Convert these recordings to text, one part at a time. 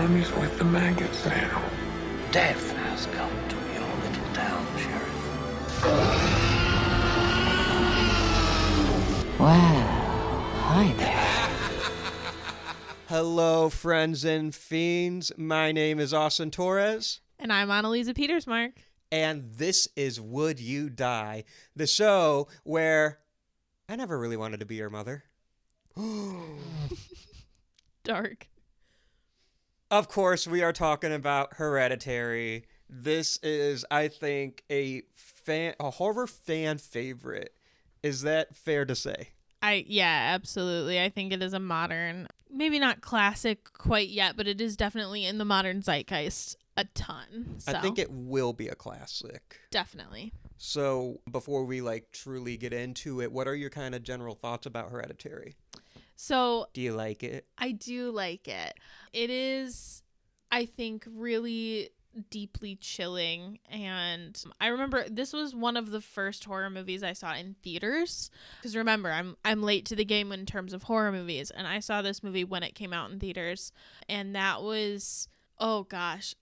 mummy's with the maggots now. Death has come to your little town, Sheriff. Well, hi there. Hello, friends and fiends. My name is Austin Torres. And I'm Anneliese Petersmark. And this is Would You Die? The show where I never really wanted to be your mother. Dark. Of course, we are talking about Hereditary. This is, I think, a horror fan favorite. Is that fair to say? Yeah, absolutely. I think it is a modern, maybe not classic quite yet, but it is definitely in the modern zeitgeist a ton. So. I think it will be a classic. Definitely. So before we truly get into it, what are your kind of general thoughts about Hereditary? So do you like it? I do like it. It is, I think, really deeply chilling. And I remember this was one of the first horror movies I saw in theaters. Because remember, I'm late to the game in terms of horror movies. And I saw this movie when it came out in theaters. And that was... oh gosh,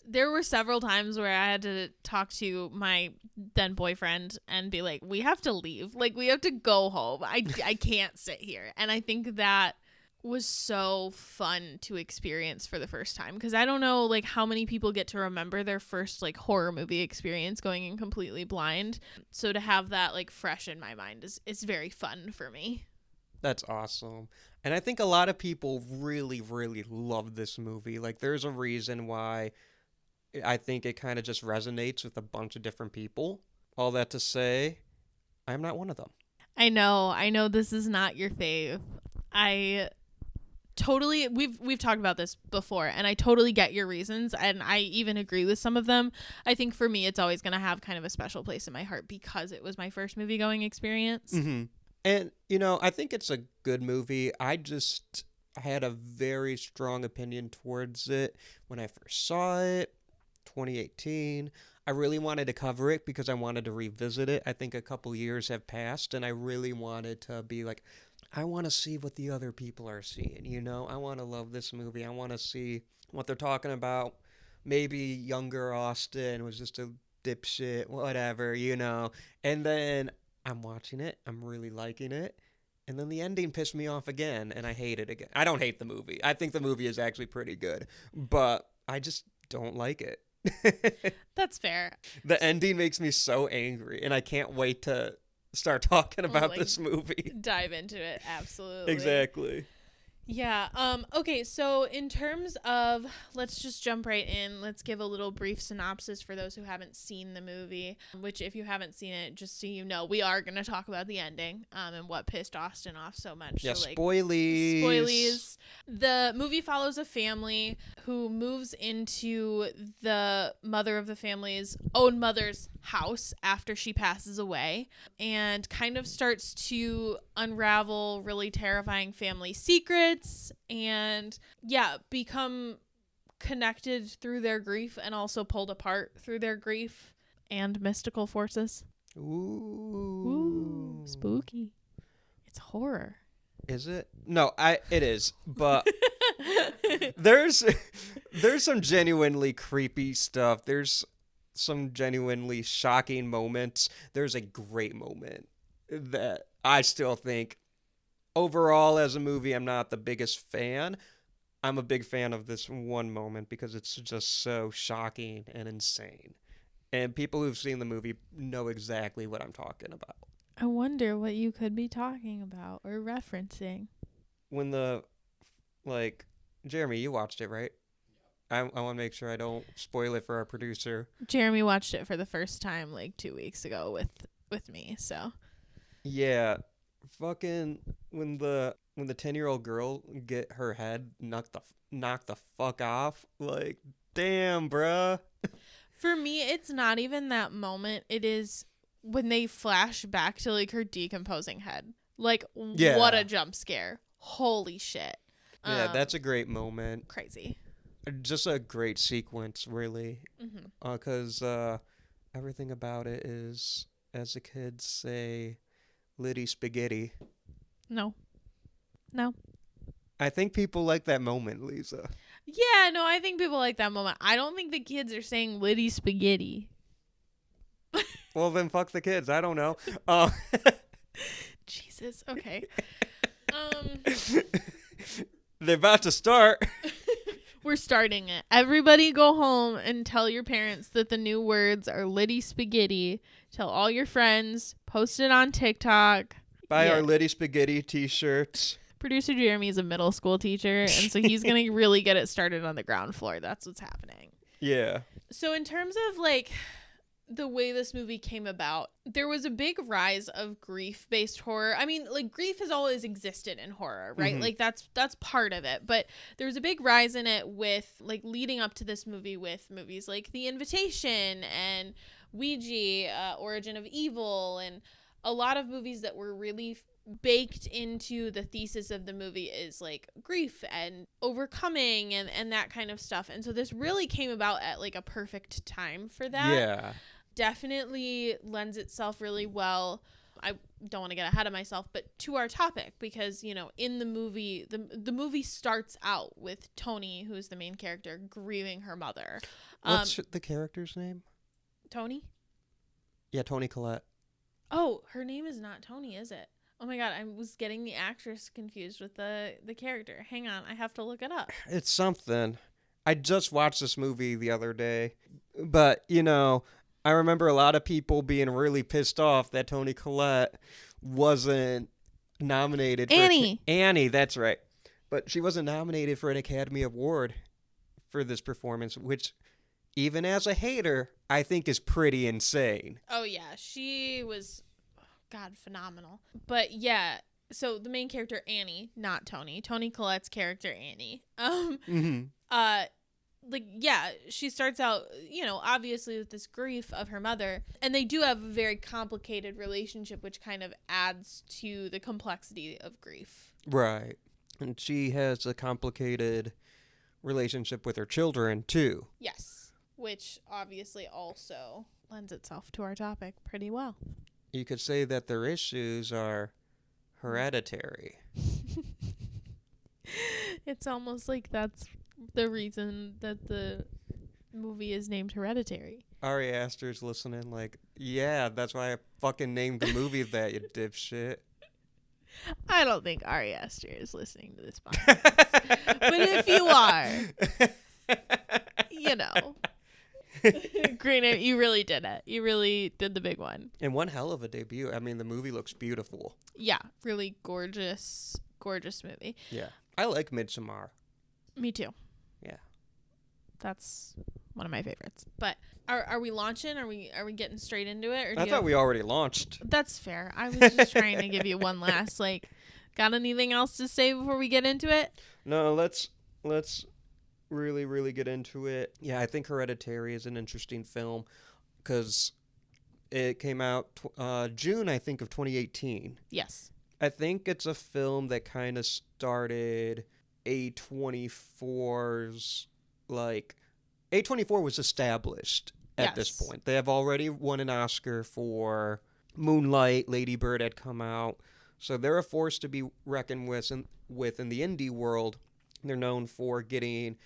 there were several times where I had to talk to my then boyfriend and be like, we have to leave. We have to go home. I can't sit here. And I think that was so fun to experience for the first time. Because I don't know how many people get to remember their first horror movie experience going in completely blind. So to have that fresh in my mind is very fun for me. That's awesome. And I think a lot of people really, really love this movie. There's a reason why I think it kind of just resonates with a bunch of different people. All that to say, I'm not one of them. I know this is not your fave. We've talked about this before, and I totally get your reasons, and I even agree with some of them. I think for me, it's always going to have kind of a special place in my heart because it was my first movie-going experience. Mm-hmm. And, I think it's a good movie. I had a very strong opinion towards it when I first saw it, 2018. I really wanted to cover it because I wanted to revisit it. I think a couple years have passed, and I really wanted to be I want to see what the other people are seeing, I want to love this movie. I want to see what they're talking about. Maybe younger Austin was just a dipshit, whatever, And then I'm watching it. I'm really liking it. And then the ending pissed me off again, and I hate it again. I don't hate the movie. I think the movie is actually pretty good, but I just don't like it. That's fair. The ending makes me so angry, and I can't wait to start talking about this movie. Dive into it, absolutely. Exactly. Yeah. Okay, so in terms of, let's just jump right in. Let's give a little brief synopsis for those who haven't seen the movie, which if you haven't seen it, just so you know, we are going to talk about the ending and what pissed Austin off so much. Yeah, so, spoilies. The movie follows a family who moves into the mother of the family's own mother's house after she passes away and kind of starts to unravel really terrifying family secrets and become connected through their grief and also pulled apart through their grief and mystical forces. Ooh, spooky. It's horror. Is it? No, it is, but there's some genuinely creepy stuff. There's some genuinely shocking moments. There's a great moment that I still think overall as a movie I'm not the biggest fan. I'm a big fan of this one moment because it's just so shocking and insane. And people who've seen the movie know exactly what I'm talking about. I wonder what you could be talking about or referencing. When Jeremy, you watched it, right? I want to make sure I don't spoil it for our producer. Jeremy watched it for the first time 2 weeks ago with me, so. Yeah, fucking when the 10-year-old girl get her head knocked the fuck off, damn, bruh. For me, it's not even that moment. It is when they flash back to her decomposing head. What a jump scare. Holy shit. Yeah, that's a great moment. Crazy. Just a great sequence, really. Mm-hmm. Because everything about it is, as the kids say, Liddy spaghetti. No. I think people like that moment, Lisa. Yeah, no, I think people like that moment. I don't think the kids are saying Liddy spaghetti. Well, then fuck the kids. I don't know. Jesus. Okay. They're about to start. We're starting it. Everybody go home and tell your parents that the new words are Liddy spaghetti. Tell all your friends. Post it on TikTok. Buy our Yeah. Liddy Spaghetti t-shirts. Producer Jeremy is a middle school teacher, and so he's going to really get it started on the ground floor. That's what's happening. Yeah. So in terms of like the way this movie came about, there was a big rise of grief-based horror. I mean, like grief has always existed in horror, right? Mhm. Like that's part of it. But there was a big rise in it with like leading up to this movie with movies like The Invitation and Ouija, Origin of Evil, and a lot of movies that were really baked into the thesis of the movie is like grief and overcoming and that kind of stuff. And so this really came about at like a perfect time for that. Yeah. Definitely lends itself really well. I don't want to get ahead of myself, but to our topic, because you know in the movie the movie starts out with Tony, who's the main character, grieving her mother. What's the character's name? Tony? Yeah, Toni Collette. Oh, her name is not Tony, is it? Oh my god, I was getting the actress confused with the character. Hang on, I have to look it up. It's something. I just watched this movie the other day, but you know, I remember a lot of people being really pissed off that Toni Collette wasn't nominated for Annie. Annie, that's right. But she wasn't nominated for an Academy Award for this performance, which even as a hater, I think is pretty insane. Oh yeah, she was god phenomenal. But yeah, so the main character Annie, not Tony. Toni Collette's character Annie. Like yeah, she starts out, you know, obviously with this grief of her mother, and they do have a very complicated relationship, which kind of adds to the complexity of grief. Right. And she has a complicated relationship with her children too. Yes, which obviously also lends itself to our topic pretty well. You could say that their issues are hereditary. It's almost like that's the reason that the movie is named Hereditary. Ari Aster's listening like, yeah, that's why I fucking named the movie that, you dipshit. I don't think Ari Aster is listening to this podcast. But if you are, you know. Green, you really did it. You really did the big one. And one hell of a debut. I mean, the movie looks beautiful. Yeah, really gorgeous, gorgeous movie. Yeah. I like Midsommar. Me too. Yeah. That's one of my favorites. But are we launching? Are we getting straight into it? Or do I you thought have... we already launched. That's fair. I was just trying to give you one last, like, got anything else to say before we get into it? No, let's really get into it. Yeah, I think Hereditary is an interesting film because it came out June, I think, of 2018. Yes. I think it's a film that kind of started A24's, like, A24 was established at this Yes. point. They have already won an Oscar for Moonlight, Lady Bird had come out. So they're a force to be reckoned with in the indie world. They're known for giving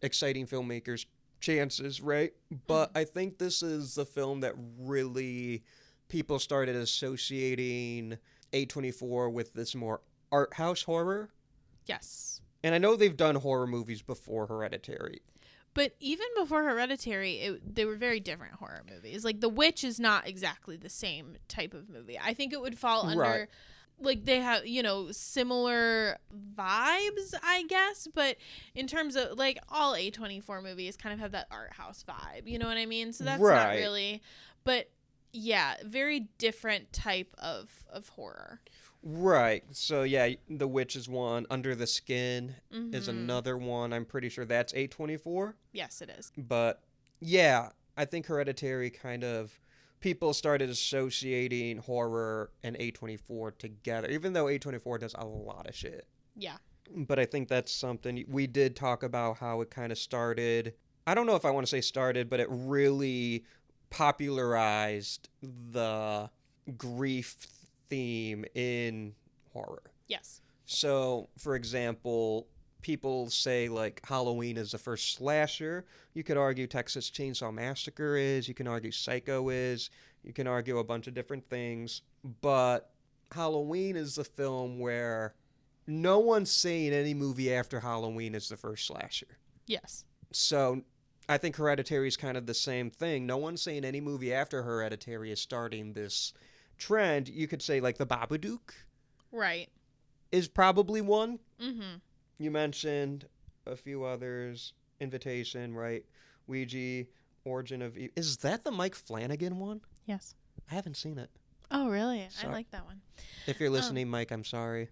exciting filmmakers chances, right? But I think this is the film that really people started associating A24 with this more art house horror. Yes. And I know they've done horror movies before Hereditary. But even before Hereditary, they were very different horror movies. Like, The Witch is not exactly the same type of movie. I think it would fall under, Right. like, they have, you know, similar vibes, I guess. But in terms of, like, all A24 movies kind of have that art house vibe. You know what I mean? So that's not Right. really. But, yeah, very different type of horror. Right. So, yeah, The Witch is one. Under the Skin is Mhm. another one. I'm pretty sure that's A24. Yes, it is. But, yeah, I think Hereditary kind of... People started associating horror and A24 together, even though A24 does a lot of shit. Yeah. But I think that's something... We did talk about how it kind of started... I don't know if I want to say started, but it really popularized the grief theme in horror. Yes. So, for example, people say, like, Halloween is the first slasher. You could argue Texas Chainsaw Massacre is. You can argue Psycho is. You can argue a bunch of different things. But Halloween is the film where no one's saying any movie after Halloween is the first slasher. Yes. So I think Hereditary is kind of the same thing. No one's saying any movie after Hereditary is starting this trend. You could say, like, The Babadook. Right. Is probably one. Mm-hmm. You mentioned a few others. Invitation, right? Ouija, Origin of Evil. Is that the Mike Flanagan one? Yes. I haven't seen it. Oh, really? Sorry. I like that one. If you're listening, Mike, I'm sorry.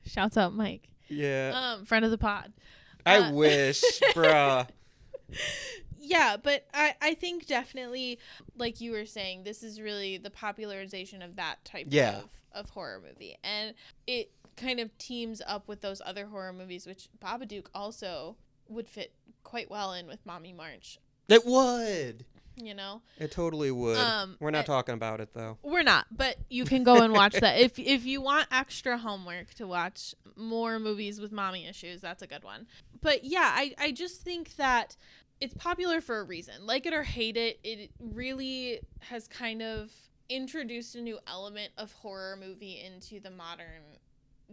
Shouts out, Mike. Yeah. Friend of the pod. I wish, bruh. Yeah, but I think definitely, like you were saying, this is really the popularization of that type of horror movie. And it kind of teams up with those other horror movies, which Babadook also would fit quite well in with Mommy March. It would. You know? It totally would. We're not talking about it, though. We're not, but you can go and watch that. If you want extra homework to watch more movies with mommy issues, that's a good one. But yeah, I just think that it's popular for a reason. Like it or hate it, it really has kind of introduced a new element of horror movie into the modern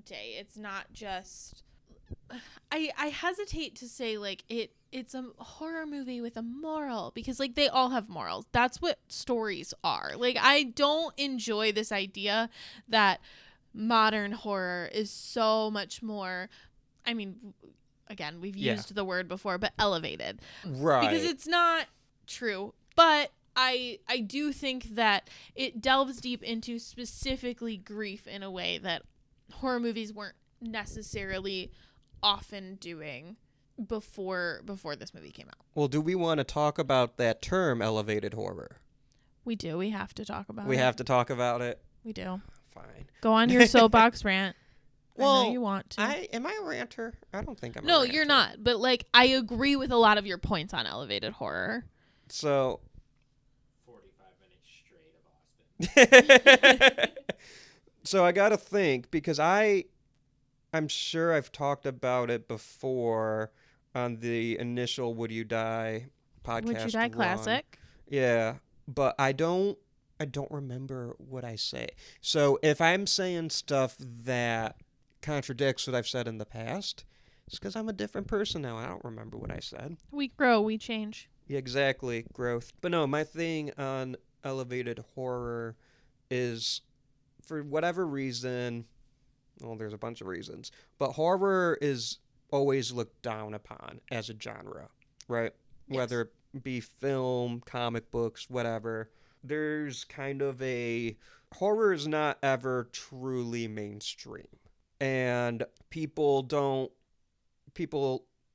day. It's not just... I hesitate to say, like, it's a horror movie with a moral, because, like, they all have morals. That's what stories are. Like, I don't enjoy this idea that modern horror is so much more... I mean... Again, we've used the word before, but elevated. Right. Because it's not true. But I do think that it delves deep into specifically grief in a way that horror movies weren't necessarily often doing before this movie came out. Well, do we want to talk about that term, elevated horror? We do. We have to talk about it. We have to talk about it? We do. Fine. Go on your soapbox rant. Well, I know you want to. Am I a ranter? I don't think I'm a No, ranter. you're not. But, like, I agree with a lot of your points on elevated horror. So... 45 minutes straight of Austin. So I got to think, because I'm sure I've talked about it before on the initial Would You Die podcast. Would You Die run. classic. Yeah, but I don't remember what I say. So if I'm saying stuff that contradicts what I've said in the past, it's because I'm a different person now. I don't remember what I said. We grow, we change. Yeah, exactly. Growth. But no, my thing on elevated horror is, for whatever reason, well, there's a bunch of reasons, but horror is always looked down upon as a genre, right? Yes. Whether it be film, comic books, whatever. There's kind of horror is not ever truly mainstream. And people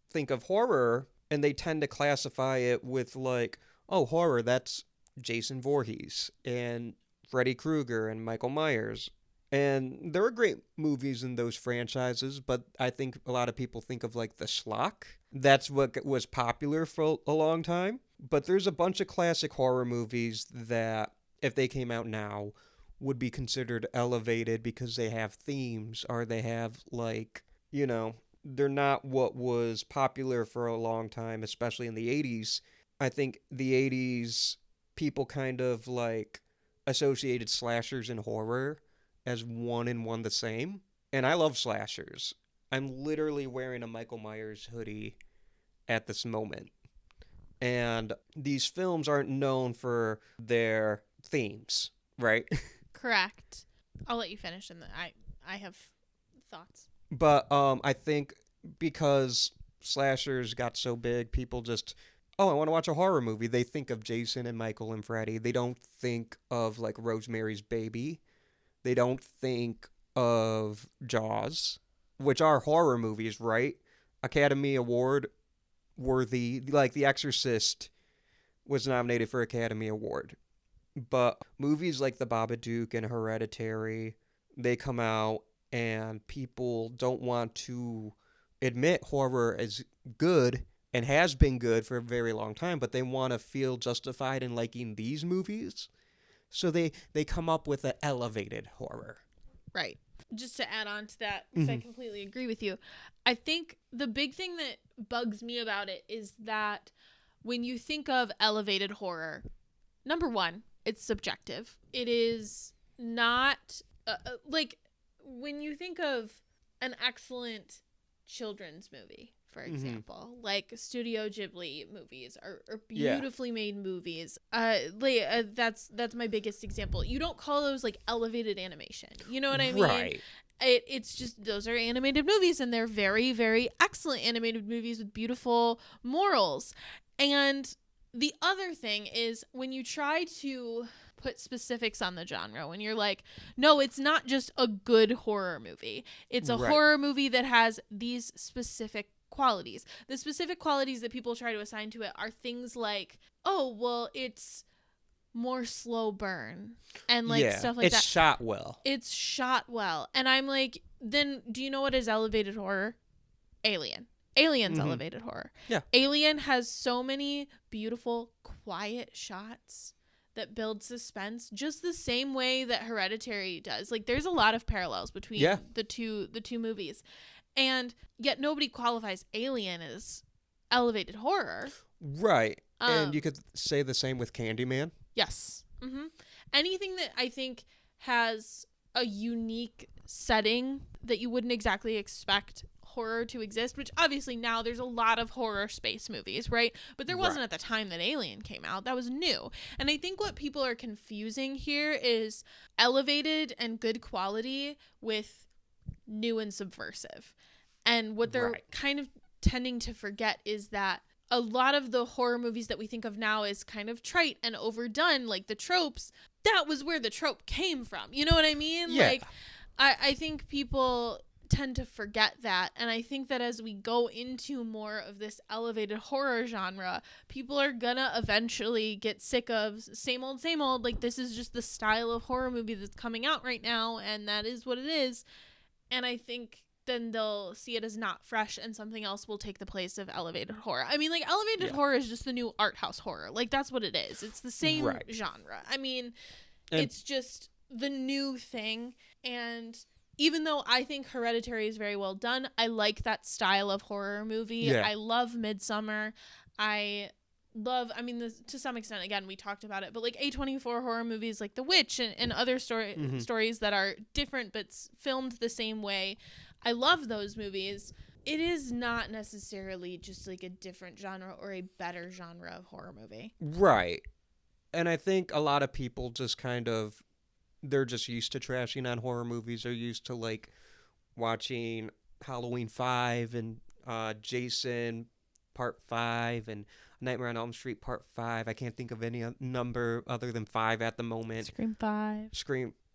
think of horror and they tend to classify it with, like, oh, horror, that's Jason Voorhees and Freddy Krueger and Michael Myers. And there are great movies in those franchises, but I think a lot of people think of, like, the schlock. That's what was popular for a long time. But there's a bunch of classic horror movies that, if they came out now, would be considered elevated because they have themes, or they have, like, you know, they're not what was popular for a long time, especially in the 80s. I think the 80s, people kind of, like, associated slashers and horror as one and one the same. And I love slashers. I'm literally wearing a Michael Myers hoodie at this moment. And these films aren't known for their themes, right? Correct. I'll let you finish, and I have thoughts. But I think because slashers got so big, people just, oh, I want to watch a horror movie. They think of Jason and Michael and Freddy. They don't think of, like, Rosemary's Baby. They don't think of Jaws, which are horror movies, right? Academy Award worthy. Like, The Exorcist was nominated for Academy Award. But movies like The Babadook and Hereditary, they come out and people don't want to admit horror is good and has been good for a very long time, but they want to feel justified in liking these movies. So they come up with an elevated horror. Right. just to add on to that, because I completely agree with you. I think the big thing that bugs me about it is that when you think of elevated horror, number one, it's subjective. It is not like when you think of an excellent children's movie, for example, like Studio Ghibli movies are beautifully made movies. That's my biggest example. You don't call those like elevated animation. You know what I mean? Right. It's just those are animated movies, and they're very, very excellent animated movies with beautiful morals. And the other thing is when you try to put specifics on the genre, when you're like, no, it's not just a good horror movie. It's a horror movie that has these specific qualities. The specific qualities that people try to assign to it are things like, oh, well, it's more slow burn and like stuff like that. It's shot well. It's shot well. And I'm like, then do you know what is elevated horror? Alien. Alien's elevated horror. Yeah. Alien has so many beautiful, quiet shots that build suspense just the same way that Hereditary does. Like there's a lot of parallels between the two movies. And yet nobody qualifies Alien as elevated horror. Right. And you could say the same with Candyman. Yes. Anything that I think has a unique setting that you wouldn't exactly expect horror to exist, which obviously now there's a lot of horror space movies, right? But there wasn't at the time that Alien came out. That was new. And I think what people are confusing here is elevated and good quality with new and subversive. And what they're kind of tending to forget is that a lot of the horror movies that we think of now is kind of trite and overdone, like the tropes. That was where the trope came from. You know what I mean? Yeah. Like, I think people tend to forget that. And I think that as we go into more of this elevated horror genre, people are gonna eventually get sick of same old, like this is just the style of horror movie that's coming out right now, and that is what it is. And I think then they'll see it as not fresh, and something else will take the place of elevated horror. I mean, like, elevated horror is just the new art house horror. Like, that's what it is. It's the same genre. I mean, it's just the new thing. And even though I think Hereditary is very well done, I like that style of horror movie. Yeah. I love Midsommar. I mean, to some extent, again, we talked about it, but like A24 horror movies like The Witch and other stories that are different but filmed the same way. I love those movies. It is not necessarily just like a different genre or a better genre of horror movie. Right. And I think a lot of people just kind of, they're just used to trashing on horror movies. They're used to like watching Halloween 5 and Jason Part 5 and Nightmare on Elm Street Part 5. I can't think of any number other than 5 at the moment. Scream 5.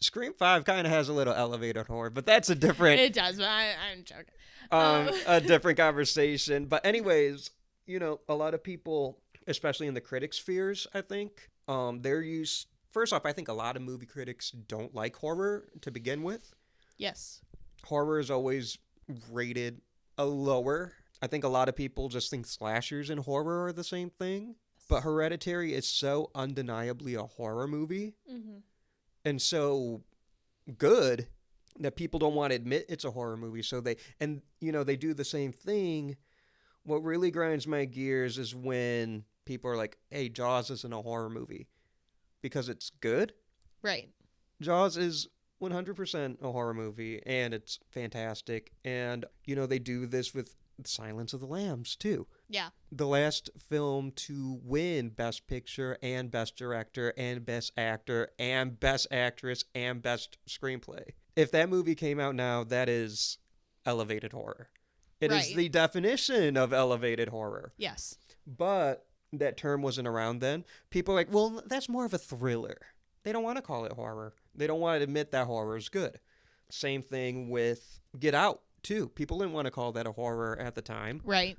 Scream 5 kind of has a little elevated horror, but that's a different... It does, but I'm joking. A different conversation. But anyways, you know, a lot of people, especially in the critic spheres, I think, they're used... First off, I think a lot of movie critics don't like horror to begin with. Yes. Horror is always rated lower. I think a lot of people just think slashers and horror are the same thing. But Hereditary is so undeniably a horror movie. Mm-hmm. And so good that people don't want to admit it's a horror movie. So they do the same thing. What really grinds my gears is when people are like, hey, Jaws isn't a horror movie because it's good. Right. Jaws is 100% a horror movie, and it's fantastic. And, you know, they do this with Silence of the Lambs, too. Yeah. The last film to win Best Picture and Best Director and Best Actor and Best Actress and Best Screenplay. If that movie came out now, that is elevated horror. It is the definition of elevated horror. Yes. But that term wasn't around then. People are like, well, that's more of a thriller. They don't want to call it horror. They don't want to admit that horror is good. Same thing with Get Out, too. People didn't want to call that a horror at the time. Right.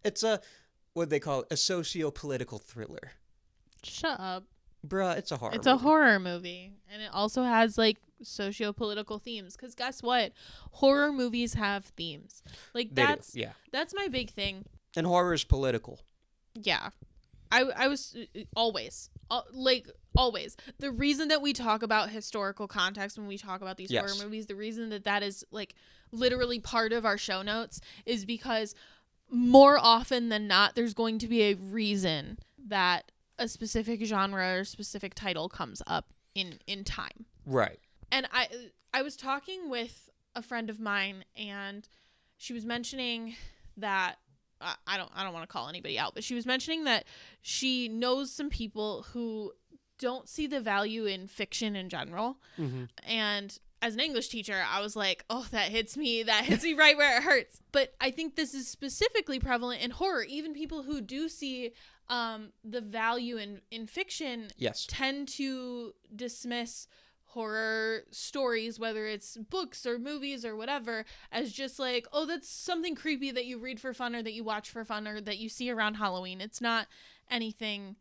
It's a, what they call it, a socio-political thriller. Shut up. Bruh, it's a horror movie. It's a horror movie. And it also has, like, socio-political themes. Because guess what? Horror movies have themes. Like, that's my big thing. And horror is political. Yeah. I was always like always, the reason that we talk about historical context when we talk about these Yes. horror movies, the reason that is like literally part of our show notes is because more often than not, there's going to be a reason that a specific genre or specific title comes up in time. Right. And I was talking with a friend of mine, and she was mentioning that I don't want to call anybody out, but she was mentioning that she knows some people who don't see the value in fiction in general. Mm-hmm. And as an English teacher, I was like, oh, that hits me right where it hurts. But I think this is specifically prevalent in horror. Even people who do see the value in fiction Yes. tend to dismiss horror stories, whether it's books or movies or whatever, as just like, oh, that's something creepy that you read for fun or that you watch for fun or that you see around Halloween. It's not anything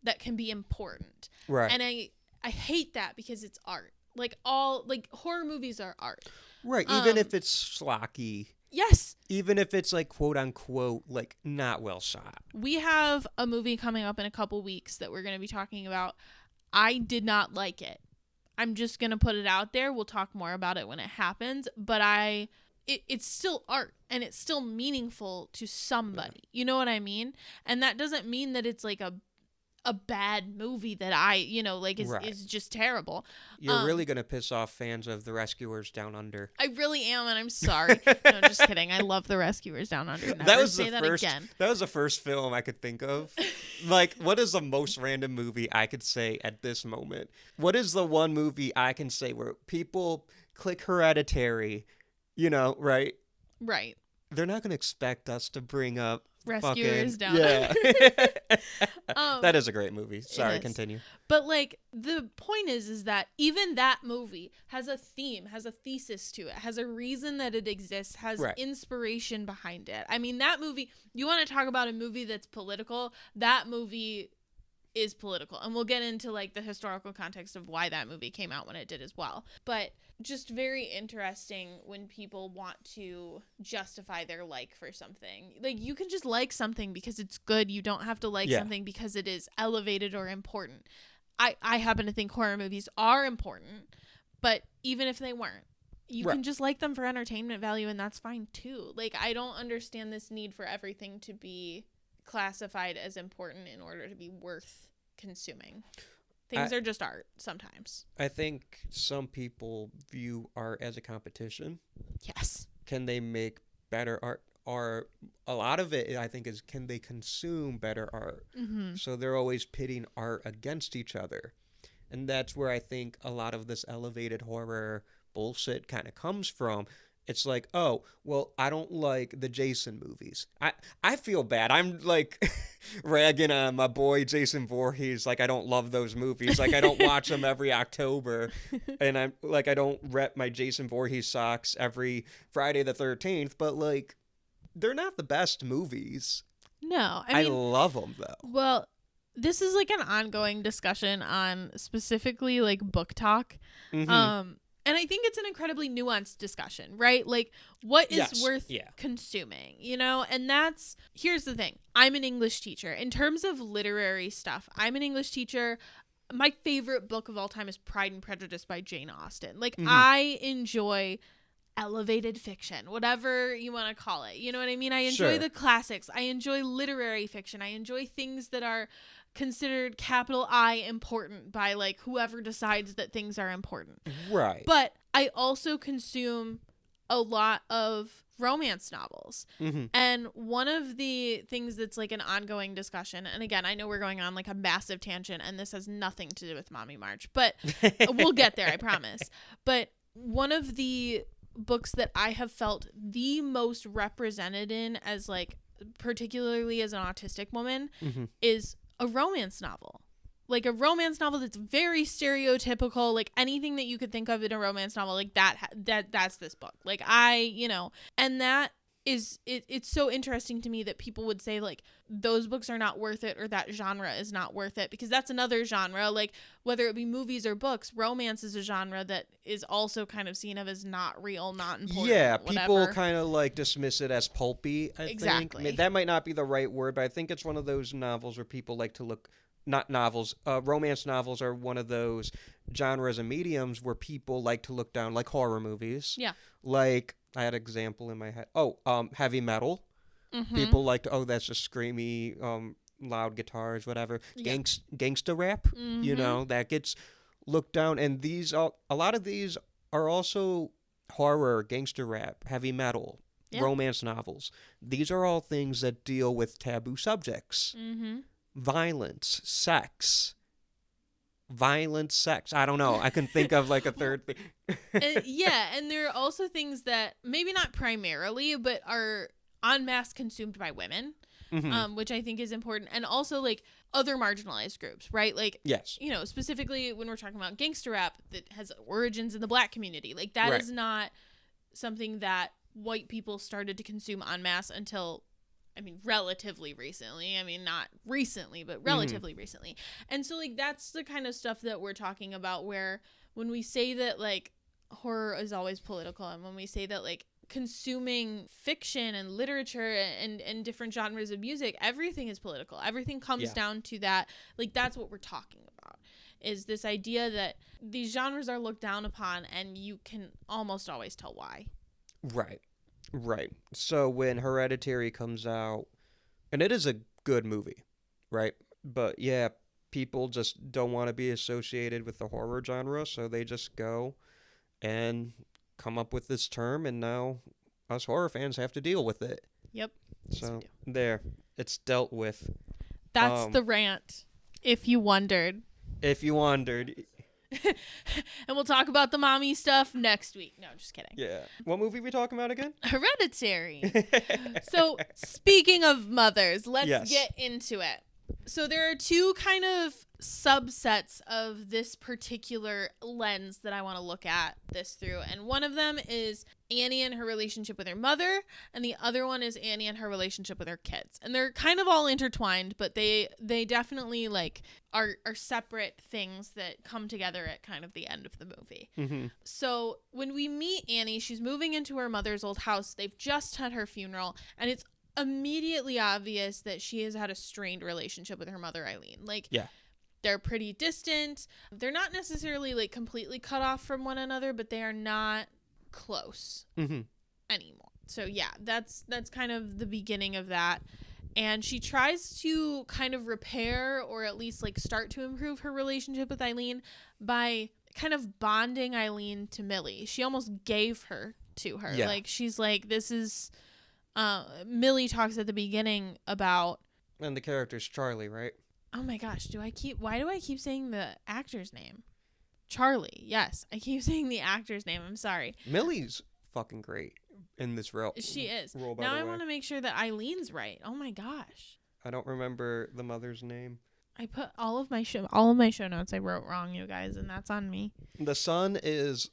that can be important. Right. And I hate that because it's art. Like horror movies are art. Right. Even if it's schlocky. Yes. Even if it's like quote unquote like not well shot. We have a movie coming up in a couple weeks that we're going to be talking about. I did not like it. I'm just going to put it out there. We'll talk more about it when it happens. But it's still art and it's still meaningful to somebody. You know what I mean? And that doesn't mean that it's like a bad movie that is just terrible. You're really going to piss off fans of The Rescuers Down Under. I really am, and I'm sorry. No, just kidding. I love The Rescuers Down Under. Never That was say the that first. again. That was the first film I could think of. Like, what is the most random movie I could say at this moment? What is the one movie I can say where people click Hereditary? You know, right? Right. They're not going to expect us to bring up Rescuers Down Yeah. Under. That is a great movie. Sorry, is. continue. But like the point is that even that movie has a theme, has a thesis to it, has a reason that it exists, has Right. inspiration behind it. I mean, that movie, you want to talk about a movie that's political, that movie is political. And we'll get into like the historical context of why that movie came out when it did as well. But just very interesting when people want to justify their like for something. Like, you can just like something because it's good. You don't have to like something because it is elevated or important. I happen to think horror movies are important, but even if they weren't, you can just like them for entertainment value, and that's fine too. Like, I don't understand this need for everything to be classified as important in order to be worth consuming. Things are just art sometimes. I think some people view art as a competition. Yes. Can they make better art? Or a lot of it, I think, is can they consume better art? Mm-hmm. So they're always pitting art against each other. And that's where I think a lot of this elevated horror bullshit kind of comes from. It's like, oh, well, I don't like the Jason movies. I feel bad. I'm like ragging on my boy Jason Voorhees. Like, I don't love those movies. Like, I don't watch them every October. And I'm like, I don't rep my Jason Voorhees socks every Friday the 13th. But like, they're not the best movies. No, I mean, love them though. well, this is like an ongoing discussion on specifically like book talk. Mm-hmm. And I think it's an incredibly nuanced discussion, right? Like, what is worth Yeah. consuming, you know? And here's the thing. I'm an English teacher. In terms of literary stuff, I'm an English teacher. My favorite book of all time is Pride and Prejudice by Jane Austen. Like, I enjoy elevated fiction, whatever you want to call it. You know what I mean? I enjoy the classics. I enjoy literary fiction. I enjoy things that are considered capital I important by like whoever decides that things are important. Right. But I also consume a lot of romance novels. Mm-hmm. And one of the things that's like an ongoing discussion, and again, I know we're going on like a massive tangent and this has nothing to do with Mommy March, but we'll get there, I promise. But one of the books that I have felt the most represented in as like, particularly as an autistic woman, is a romance novel. Like a romance novel that's very stereotypical, like anything that you could think of in a romance novel, like that's this book. Like and that is it's so interesting to me that people would say like those books are not worth it or that genre is not worth it, because that's another genre. Like whether it be movies or books, romance is a genre that is also kind of seen of as not real, not important. Yeah, whatever. people kind of like dismiss it as pulpy, I Exactly. think. That might not be the right word, but I think it's one of those novels where people like to look not novels. Romance novels are one of those genres and mediums where people like to look down, like horror movies. Yeah. Like, I had an example in my head. Heavy metal. Mm-hmm. People like to, that's just screamy, loud guitars, whatever. Yeah. Gangsta rap, Mm-hmm. that gets looked down. And a lot of these are also horror, gangster rap, heavy metal, Yeah. romance novels. These are all things that deal with taboo subjects. Mm-hmm. Violence, sex. I don't know. I can think of like a third thing. And there are also things that maybe not primarily, but are en masse consumed by women, which I think is important. And also like other marginalized groups, right? Like, Yes. Specifically when we're talking about gangster rap that has origins in the Black community, like that Right. is not something that white people started to consume en masse until, relatively recently. Not recently, but relatively recently. And so, like, that's the kind of stuff that we're talking about where when we say that, like, horror is always political, and when we say that, like, consuming fiction and literature and different genres of music, everything is political. Everything comes down to that. Like, that's what we're talking about, is this idea that these genres are looked down upon, and you can almost always tell why. Right. So when Hereditary comes out, and it is a good movie, right? But yeah, people just don't want to be associated with the horror genre, so they just go and come up with this term, and now us horror fans have to deal with it. Yep. So there, it's dealt with. That's the rant, if you wondered. If you wondered. And we'll talk about the mommy stuff next week. No, just kidding. Yeah. What movie we talking about again? Hereditary. So, speaking of mothers, let's Yes. get into it. So, there are two kind of subsets of this particular lens that I want to look at this through. And one of them is Annie and her relationship with her mother, and the other one is Annie and her relationship with her kids. And they're kind of all intertwined, but they definitely like are separate things that come together at kind of the end of the movie. Mm-hmm. So when we meet Annie, she's moving into her mother's old house. They've just had her funeral, and it's immediately obvious that she has had a strained relationship with her mother, Eileen. Like, Yeah. they're pretty distant. They're not necessarily like completely cut off from one another, but they are not close anymore. So yeah, that's kind of the beginning of that. And she tries to kind of repair, or at least like start to improve her relationship with Eileen by kind of bonding Eileen to Millie. She almost gave her to her. Yeah. Like, she's like, this is Millie talks at the beginning about, And the character's Charlie, right? oh my gosh, why do I keep saying the actor's name? Charlie. Yes, I keep saying the actor's name. I'm sorry. Millie's fucking great in this role. She is. Role, by Now the I way. want to make sure that Eileen's right. Oh my gosh. I don't remember the mother's name. I put all of my show notes I wrote wrong, you guys, and that's on me. The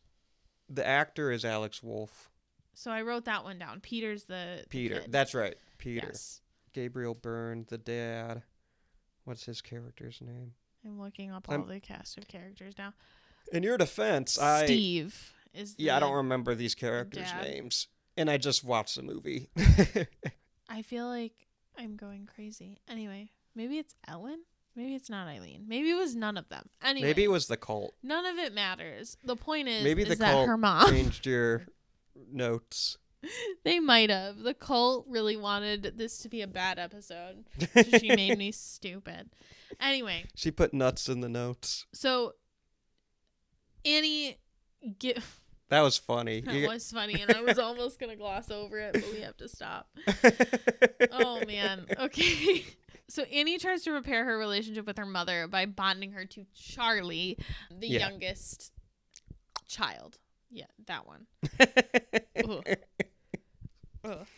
actor is Alex Wolff. So I wrote that one down. Peter's the Peter. kid. That's right. Peter. Yes. Gabriel Byrne, the dad. What's his character's name? I'm looking up all the cast of characters now. In your defense, Steve is the I don't remember these characters' dad. names. And I just watched the movie. I feel like I'm going crazy. Anyway, maybe it's Ellen? Maybe it's not Eileen. Maybe it was none of them. Anyway. Maybe it was the cult. None of it matters. The point is, Maybe the that cult her mom changed your notes. They might have. The cult really wanted this to be a bad episode. So she made me stupid. Anyway. She put nuts in the notes. So, Annie... That was funny. That was funny, and I was almost going to gloss over it, but we have to stop. Oh, man. Okay. So, Annie tries to repair her relationship with her mother by bonding her to Charlie, the youngest child. Yeah, that one. Ugh.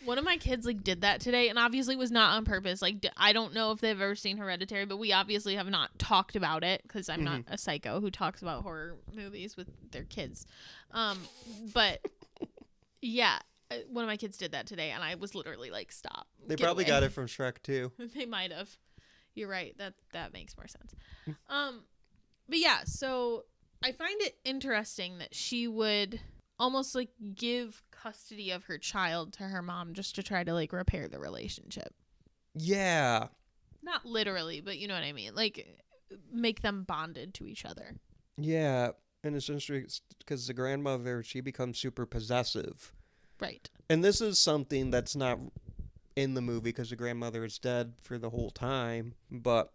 One of my kids like did that today, and obviously was not on purpose. Like, I don't know if they've ever seen Hereditary, but we obviously have not talked about it because I'm not a psycho who talks about horror movies with their kids. But yeah, one of my kids did that today, and I was literally like, "Stop!" They probably got it from Shrek too. They might have. You're right. That makes more sense. But yeah, so I find it interesting that she would almost like give custody of her child to her mom just to try to like repair the relationship. Yeah. Not literally, but you know what I mean. Like, make them bonded to each other. Yeah, and it's interesting because the grandmother, she becomes super possessive. Right. And this is something that's not in the movie because the grandmother is dead for the whole time, but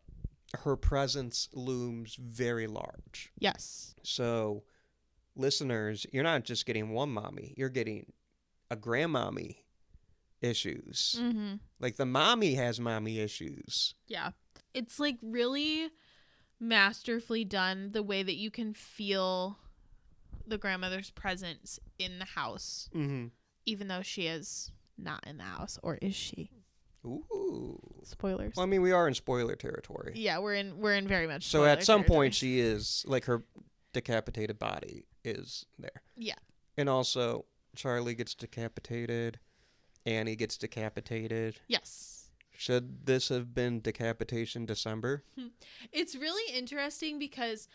her presence looms very large. Yes. So, listeners, you're not just getting one mommy, you're getting a grandmommy issues. Mm-hmm. Like the mommy has mommy issues. Yeah. It's like really masterfully done the way that you can feel the grandmother's presence in the house, even though she is not in the house. Or is she? Ooh. Spoilers. Well, I mean, we are in spoiler territory. Yeah, we're in very much So spoiler at some territory. point, she is, like, her decapitated body is there. Yeah. And also, Charlie gets decapitated. Annie gets decapitated. Yes. Should this have been Decapitation December? It's really interesting because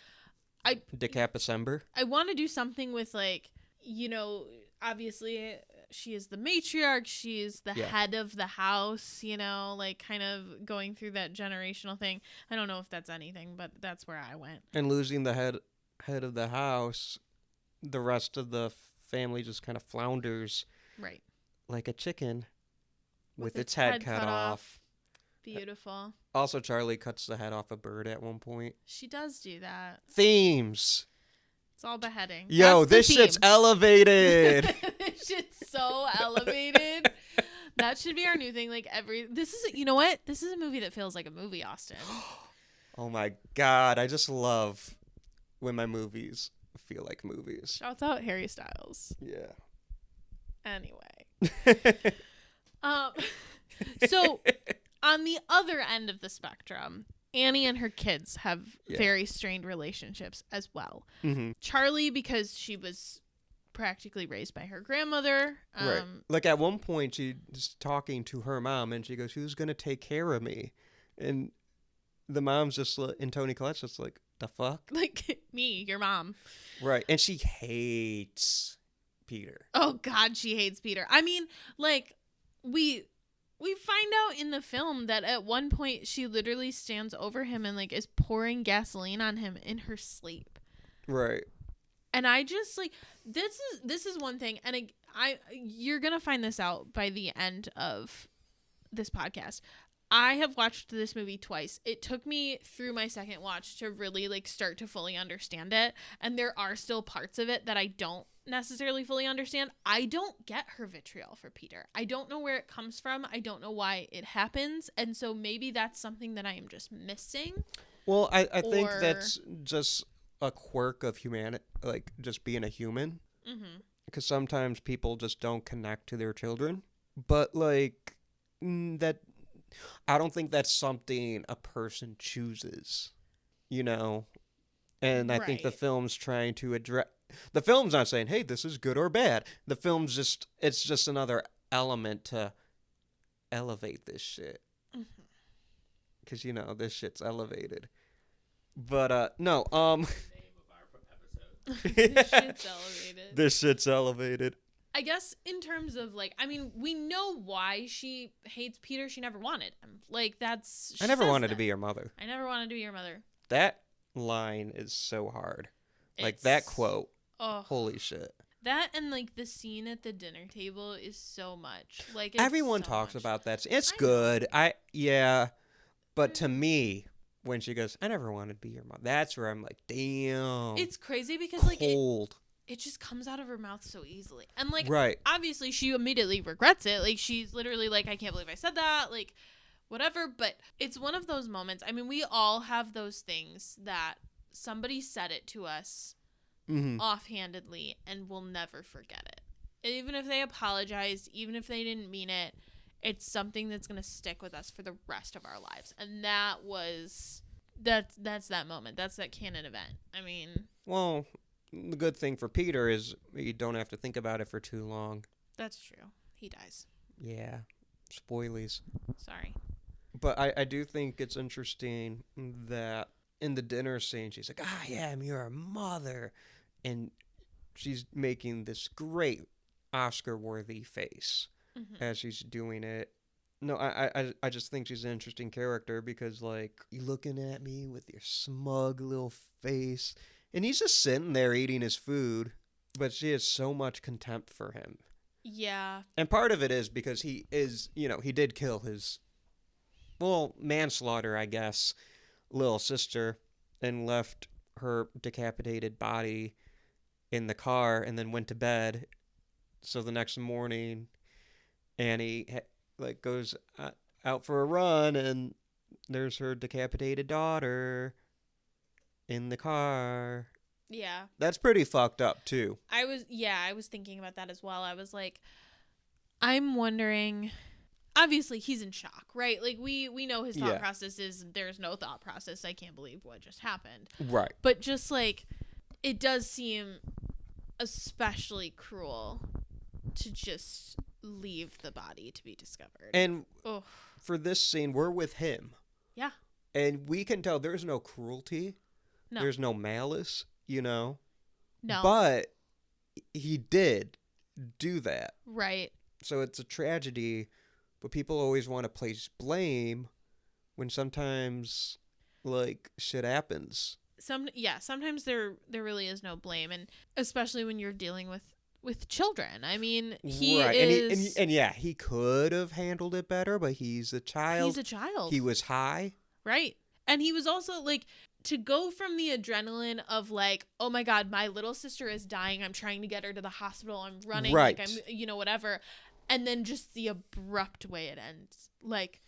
Decapicember? I want to do something with, like, you know, obviously she is the matriarch, she is the head of the house, you know, like kind of going through that generational thing. I don't know if that's anything, but that's where I went. And losing the head of the house, the rest of the family just kind of flounders. Right. Like a chicken with its head cut off. Beautiful. Also, Charlie cuts the head off a bird at one point. She does do that. Themes. It's all beheading. Yo, That's this shit's elevated. This shit's so elevated. That should be our new thing. Like you know what? This is a movie that feels like a movie, Austin. Oh my God. I just love when my movies feel like movies. Shouts out Harry Styles. Yeah. Anyway. So on the other end of the spectrum, Annie and her kids have very strained relationships as well. Mm-hmm. Charlie, because she was practically raised by her grandmother. Right. Like at one point, she's talking to her mom, and she goes, "Who's gonna take care of me?" And the mom's just, and Toni Collette's just like, "The fuck?" Like, me, your mom. Right. And she hates Peter. Oh God, she hates Peter. I mean, like, we find out in the film that at one point she literally stands over him and like is pouring gasoline on him in her sleep. Right. And I just like this is one thing, and I you're gonna find this out by the end of this podcast. I have watched this movie twice. It took me through my second watch to really like start to fully understand it, and there are still parts of it that I don't necessarily fully understand. I don't get her vitriol for Peter. I don't know where it comes from. I don't know why it happens, and so maybe that's something that I am just missing. Well, I think that's just a quirk of humanity, like just being a human. Mm-hmm. Because sometimes people just don't connect to their children. But like that, I don't think that's something a person chooses, you know. And I think the film's trying to address. The film's not saying, "Hey, this is good or bad." The film's it's just another element to elevate this shit. Because you know this shit's elevated. But no, This shit's elevated. This shit's elevated. I guess in terms of like, I mean, we know why she hates Peter. She never wanted him. Like that's. I never wanted to be your mother. I never wanted to be your mother. That line is so hard. Like It's- that quote. Oh, Holy shit. that and like the scene at the dinner table is so much. Like it's Everyone so talks much. about that. It's I know. good. But to me, when she goes, "I never wanted to be your mom," that's where I'm like, damn. It's crazy because like cold. it just comes out of her mouth so easily, and like Right. obviously she immediately regrets it. Like she's literally like, I can't believe I said that. Like whatever. But it's one of those moments. I mean, we all have those things that somebody said it to us offhandedly and we'll never forget it. And even if they apologized, even if they didn't mean it, it's something that's going to stick with us for the rest of our lives. And that's that moment. That's that canon event. I mean, Well, the good thing for Peter is you don't have to think about it for too long. that's true. He dies. Yeah. Spoilies. Sorry. But I do think it's interesting that in the dinner scene, she's like, "I am your mother." And she's making this great Oscar-worthy face as she's doing it. No, I just think she's an interesting character because, like, you looking at me with your smug little face, and he's just sitting there eating his food, but she has so much contempt for him. Yeah. And part of it is because he is, he did kill his, well, manslaughter, I guess, little sister, and left her decapitated body in the car and then went to bed. So the next morning, Annie goes out for a run, and there's her decapitated daughter in the car. Yeah. That's pretty fucked up too. I was thinking about that as well. I was like, I'm wondering, obviously he's in shock, right? Like we know his thought process is there's no thought process. I can't believe what just happened. Right. But just like, it does seem especially cruel to just leave the body to be discovered. And for this scene, we're with him. Yeah. And we can tell there's no cruelty. No. There's no malice, No. But he did do that. Right. So it's a tragedy, but people always want to place blame when sometimes, like, shit happens. Sometimes there really is no blame, and especially when you're dealing with children. I mean, he is... And he could have handled it better, but he's a child. He's a child. He was high. Right. And he was also, like, to go from the adrenaline of, like, oh my God, my little sister is dying. I'm trying to get her to the hospital. I'm running. Right. Like, I'm, whatever. And then just the abrupt way it ends. Like,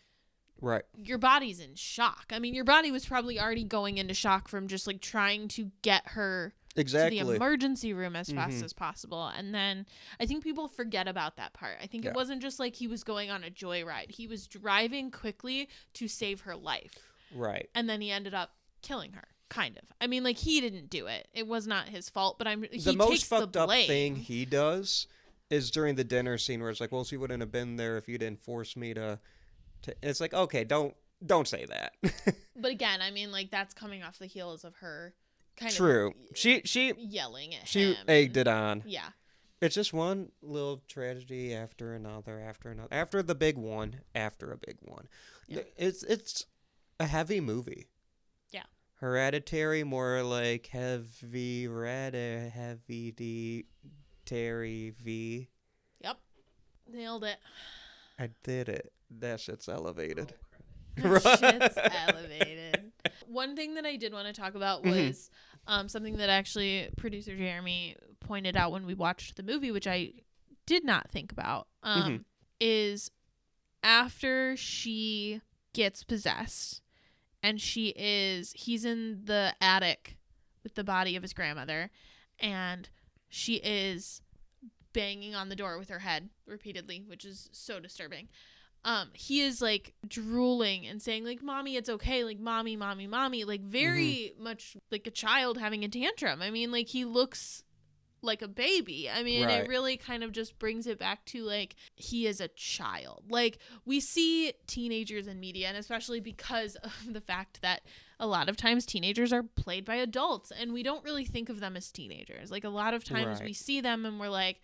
right. Your body's in shock. I mean, your body was probably already going into shock from just, like, trying to get her to the emergency room as fast as possible. And then I think people forget about that part. I think it wasn't just like he was going on a joyride. He was driving quickly to save her life. Right. And then he ended up killing her, kind of. I mean, like, he didn't do it. It was not his fault, but the most fucked up thing he does is during the dinner scene where it's like, well, she wouldn't have been there if you didn't force me to it's like, okay, don't say that. But again, I mean, like, that's coming off the heels of her kind True. of She yelling at him. She egged it on. Yeah. It's just one little tragedy after another, after the big one, after a big one. Yeah. It's a heavy movie. Yeah. Hereditary, more like heavy V. Yep. Nailed it. I did it. That shit's elevated. Shit's elevated. One thing that I did want to talk about was something that actually producer Jeremy pointed out when we watched the movie, which I did not think about, is after she gets possessed and he's in the attic with the body of his grandmother, and she is banging on the door with her head repeatedly, which is so disturbing. He is, like, drooling and saying, like, mommy, it's okay, like, mommy, like, very much like a child having a tantrum. I mean, like, he looks like a baby. I mean, It really kind of just brings it back to, like, he is a child. Like, we see teenagers in media, and especially because of the fact that a lot of times teenagers are played by adults, and we don't really think of them as teenagers. Like, a lot of times we see them and we're like,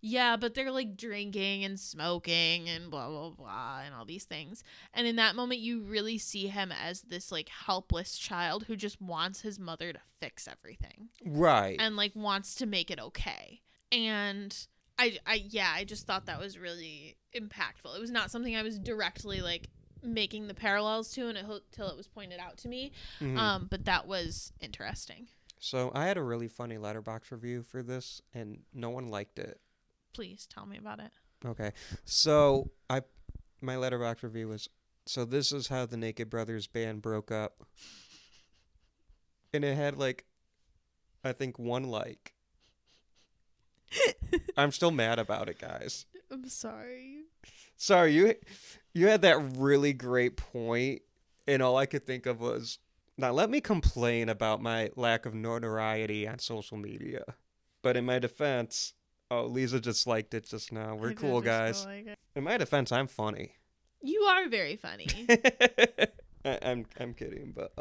yeah, but they're, like, drinking and smoking and blah, blah, blah, and all these things. And in that moment, you really see him as this, like, helpless child who just wants his mother to fix everything. Right. And, like, wants to make it okay. And I just thought that was really impactful. It was not something I was directly, like, making the parallels to until it was pointed out to me. But that was interesting. So I had a really funny Letterboxd review for this, and no one liked it. Please tell me about it. Okay. So my Letterboxd review was, so this is how the Naked Brothers band broke up. And it had, like, I think 1 like. I'm still mad about it, guys. I'm sorry. Sorry, you had that really great point, and all I could think of was, now let me complain about my lack of notoriety on social media. But in my defense, Lisa just liked it just now. We're cool, guys. Like in my defense, I'm funny. You are very funny. I'm kidding, but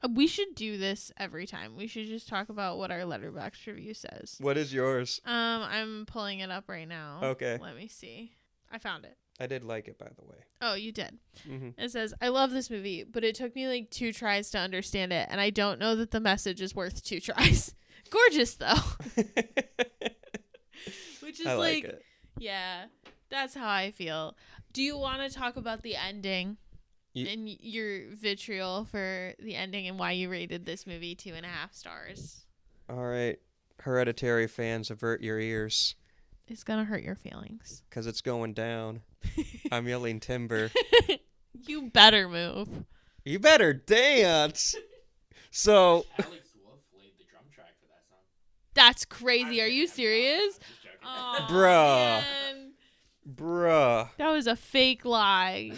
we should do this every time. We should just talk about what our Letterboxd review says. What is yours? I'm pulling it up right now. Okay. Let me see. I found it. I did like it, by the way. Oh, you did. Mm-hmm. It says, I love this movie, but it took me like 2 tries to understand it, and I don't know that the message is worth 2 tries. Gorgeous, though. Which is I like it. Yeah, that's how I feel. Do you want to talk about the ending and your vitriol for the ending and why you rated this movie 2.5 stars? All right. Hereditary fans, avert your ears. It's going to hurt your feelings. Because it's going down. I'm yelling timber. You better move. You better dance. So... Alex Wolff laid the drum track for that song. That's crazy. Are you serious? Oh, Bruh. man. Bruh. That was a fake lie.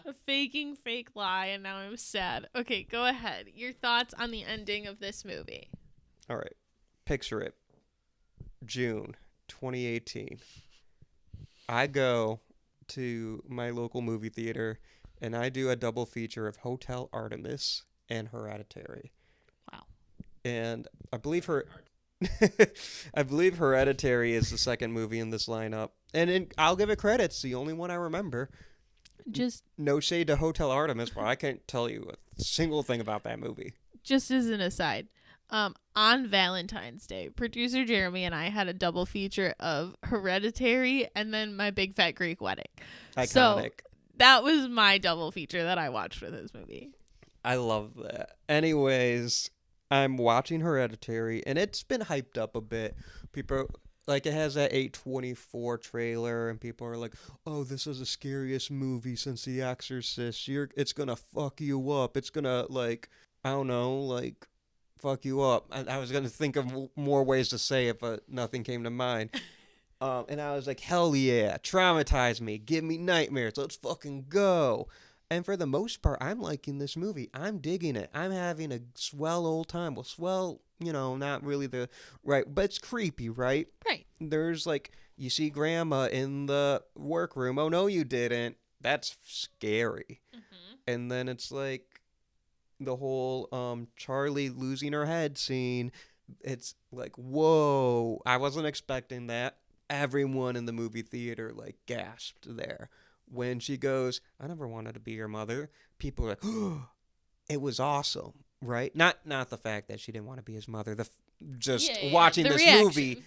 A faking fake lie, and now I'm sad. Okay, go ahead. Your thoughts on the ending of this movie. All right. Picture it. June 2018. I go to my local movie theater, and I do a double feature of Hotel Artemis and Hereditary. Wow. And I believe Hereditary is the second movie in this lineup. And I'll give it credit. It's the only one I remember. Just No shade to Hotel Artemis, but I can't tell you a single thing about that movie. just as an aside, on Valentine's Day, producer Jeremy and I had a double feature of Hereditary and then My Big Fat Greek Wedding. Iconic. So that was my double feature that I watched for this movie. I love that. Anyways, I'm watching Hereditary, and it's been hyped up a bit. People, like, it has that 8/24 trailer, and people are like, oh, this is the scariest movie since The Exorcist. It's gonna fuck you up. It's gonna, like, I don't know, like, fuck you up. I was gonna think of more ways to say it, but nothing came to mind. And I was like, hell yeah, traumatize me, give me nightmares, let's fucking go. And for the most part, I'm liking this movie. I'm digging it. I'm having a swell old time. Well, swell, not really the right, but it's creepy, right? Right. There's like, you see grandma in the workroom. Oh, no, you didn't. That's scary. Mm-hmm. And then it's like the whole Charlie losing her head scene. It's like, whoa, I wasn't expecting that. Everyone in the movie theater like gasped there when she goes, I never wanted to be your mother. People are like, oh, it was awesome, right? Not the fact that she didn't want to be his mother. Watching this reaction. movie,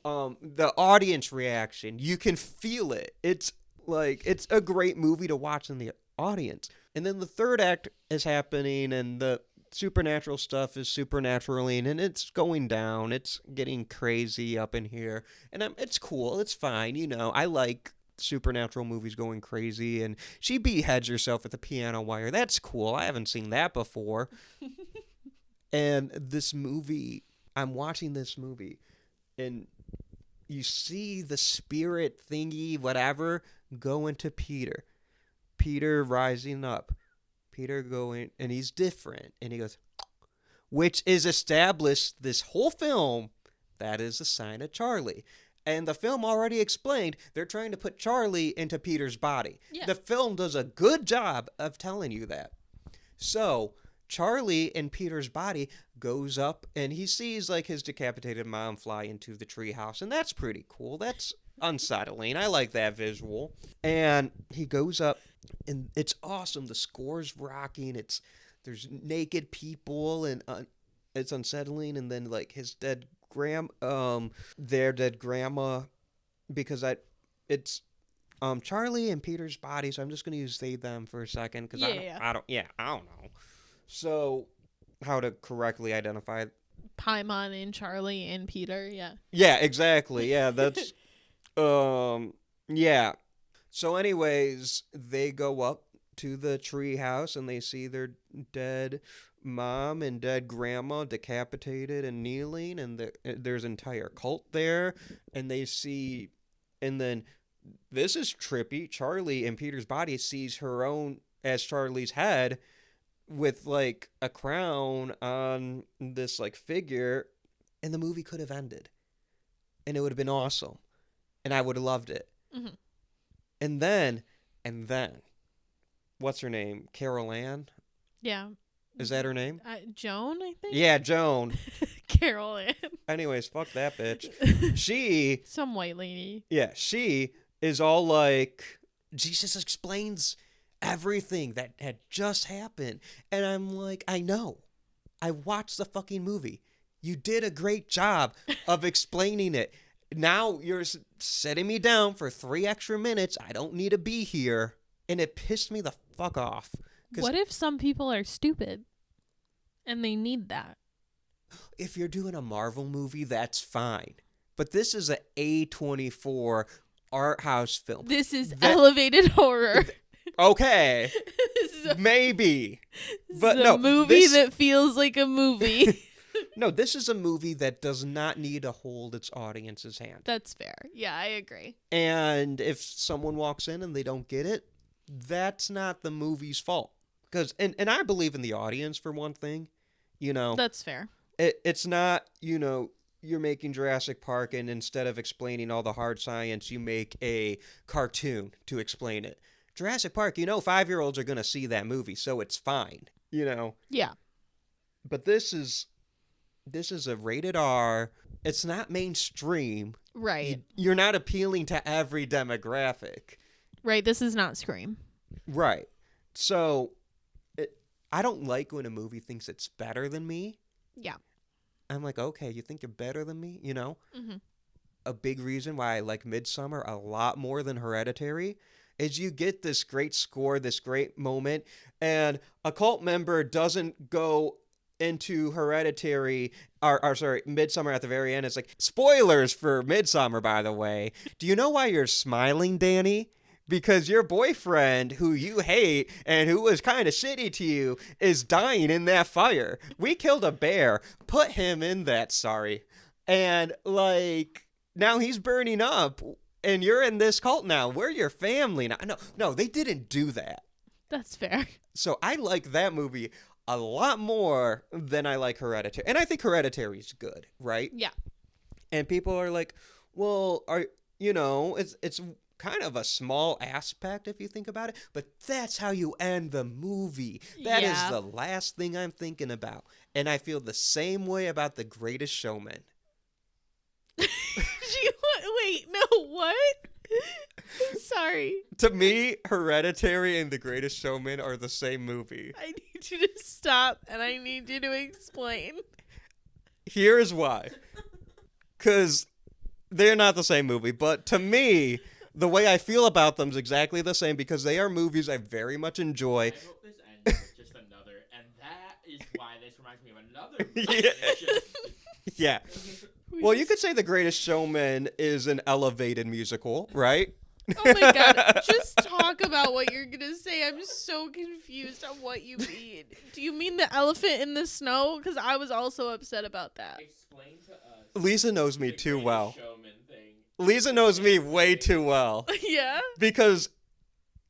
the audience reaction, you can feel it. It's like, it's a great movie to watch in the audience. And then the third act is happening, and the supernatural stuff is supernaturally, and it's going down. It's getting crazy up in here, and it's cool. It's fine, I like supernatural movies going crazy, and she beheads herself with a piano wire. That's cool. I haven't seen that before. And this movie, I'm watching this movie, and you see the spirit thingy, whatever, go into Peter. Peter rising up. Peter going, and he's different. And he goes, which is established this whole film, that is a sign of Charlie. And the film already explained they're trying to put Charlie into Peter's body. Yeah. The film does a good job of telling you that. So Charlie in Peter's body goes up, and he sees like his decapitated mom fly into the treehouse. And that's pretty cool. That's unsettling. I like that visual. And he goes up, and it's awesome. The score's rocking. There's naked people, and it's unsettling. And then like his dead their dead grandma, because it's Charlie and Peter's body. So I'm just gonna use they them for a second, because I don't know. So how to correctly identify Paimon and Charlie and Peter, yeah. Yeah, exactly. Yeah, that's yeah. So anyways, they go up to the tree house, and they see their dead mom and dead grandma decapitated and kneeling, and there's an entire cult there, and they see, and then this is trippy. Charlie in Peter's body sees her own as Charlie's head with like a crown on this like figure, and the movie could have ended, and it would have been awesome, and I would have loved it. Mm-hmm. And then, what's her name? Carol Ann? Yeah. Is that her name? Joan, I think? Yeah, Joan. Carol Ann. Anyways, fuck that bitch. She, Some white lady. yeah, she is all like, Jesus explains everything that had just happened. And I'm like, I know. I watched the fucking movie. You did a great job of explaining it. Now you're setting me down for 3 extra minutes. I don't need to be here. And it pissed me the fuck off. What if some people are stupid and they need that? If you're doing a Marvel movie, that's fine. But this is a A24 art house film. This is elevated horror. Okay. This is Maybe. But a no, movie that feels like a movie. No, this is a movie that does not need to hold its audience's hand. That's fair. Yeah, I agree. And if someone walks in and they don't get it, that's not the movie's fault. Because, and I believe in the audience for one thing, you know. That's fair. It's not, you know, you're making Jurassic Park and instead of explaining all the hard science, you make a cartoon to explain it. Jurassic Park, you know, 5-year-olds are going to see that movie, so it's fine, you know. Yeah. But this is a rated R. It's not mainstream. Right. You're not appealing to every demographic. Right. This is not Scream. Right. So, I don't like when a movie thinks it's better than me. Yeah. I'm like, okay, you think you're better than me? You know? Mm-hmm. A big reason why I like Midsommar a lot more than Hereditary is you get this great score, this great moment, and a cult member doesn't go into Hereditary, or sorry, Midsommar at the very end. It's like, spoilers for Midsommar, by the way. Do you know why you're smiling, Danny? Because your boyfriend, who you hate and who was kind of shitty to you, is dying in that fire. We killed a bear, put him in that, sorry. And, like, now he's burning up, and you're in this cult now. We're your family now. No, they didn't do that. That's fair. So I like that movie a lot more than I like Hereditary. And I think Hereditary's good, right? Yeah. And people are like, well, it's kind of a small aspect if you think about it, but that's how you end the movie. That is the last thing I'm thinking about. And I feel the same way about The Greatest Showman. Wait, no, what? I'm sorry. To me, Hereditary and The Greatest Showman are the same movie. I need you to stop and I need you to explain. Here's why. Because they're not the same movie, but to me, the way I feel about them is exactly the same because they are movies I very much enjoy. I hope this ends with just another, and that is why this reminds me of another movie. Yeah. Well, you could say The Greatest Showman is an elevated musical, right? Oh my god, just talk about what you're gonna say. I'm so confused on what you mean. Do you mean the elephant in the snow? Because I was also upset about that. Explain to us. Lisa knows me too well. Showman thing. Lisa knows me way too well. Yeah? Because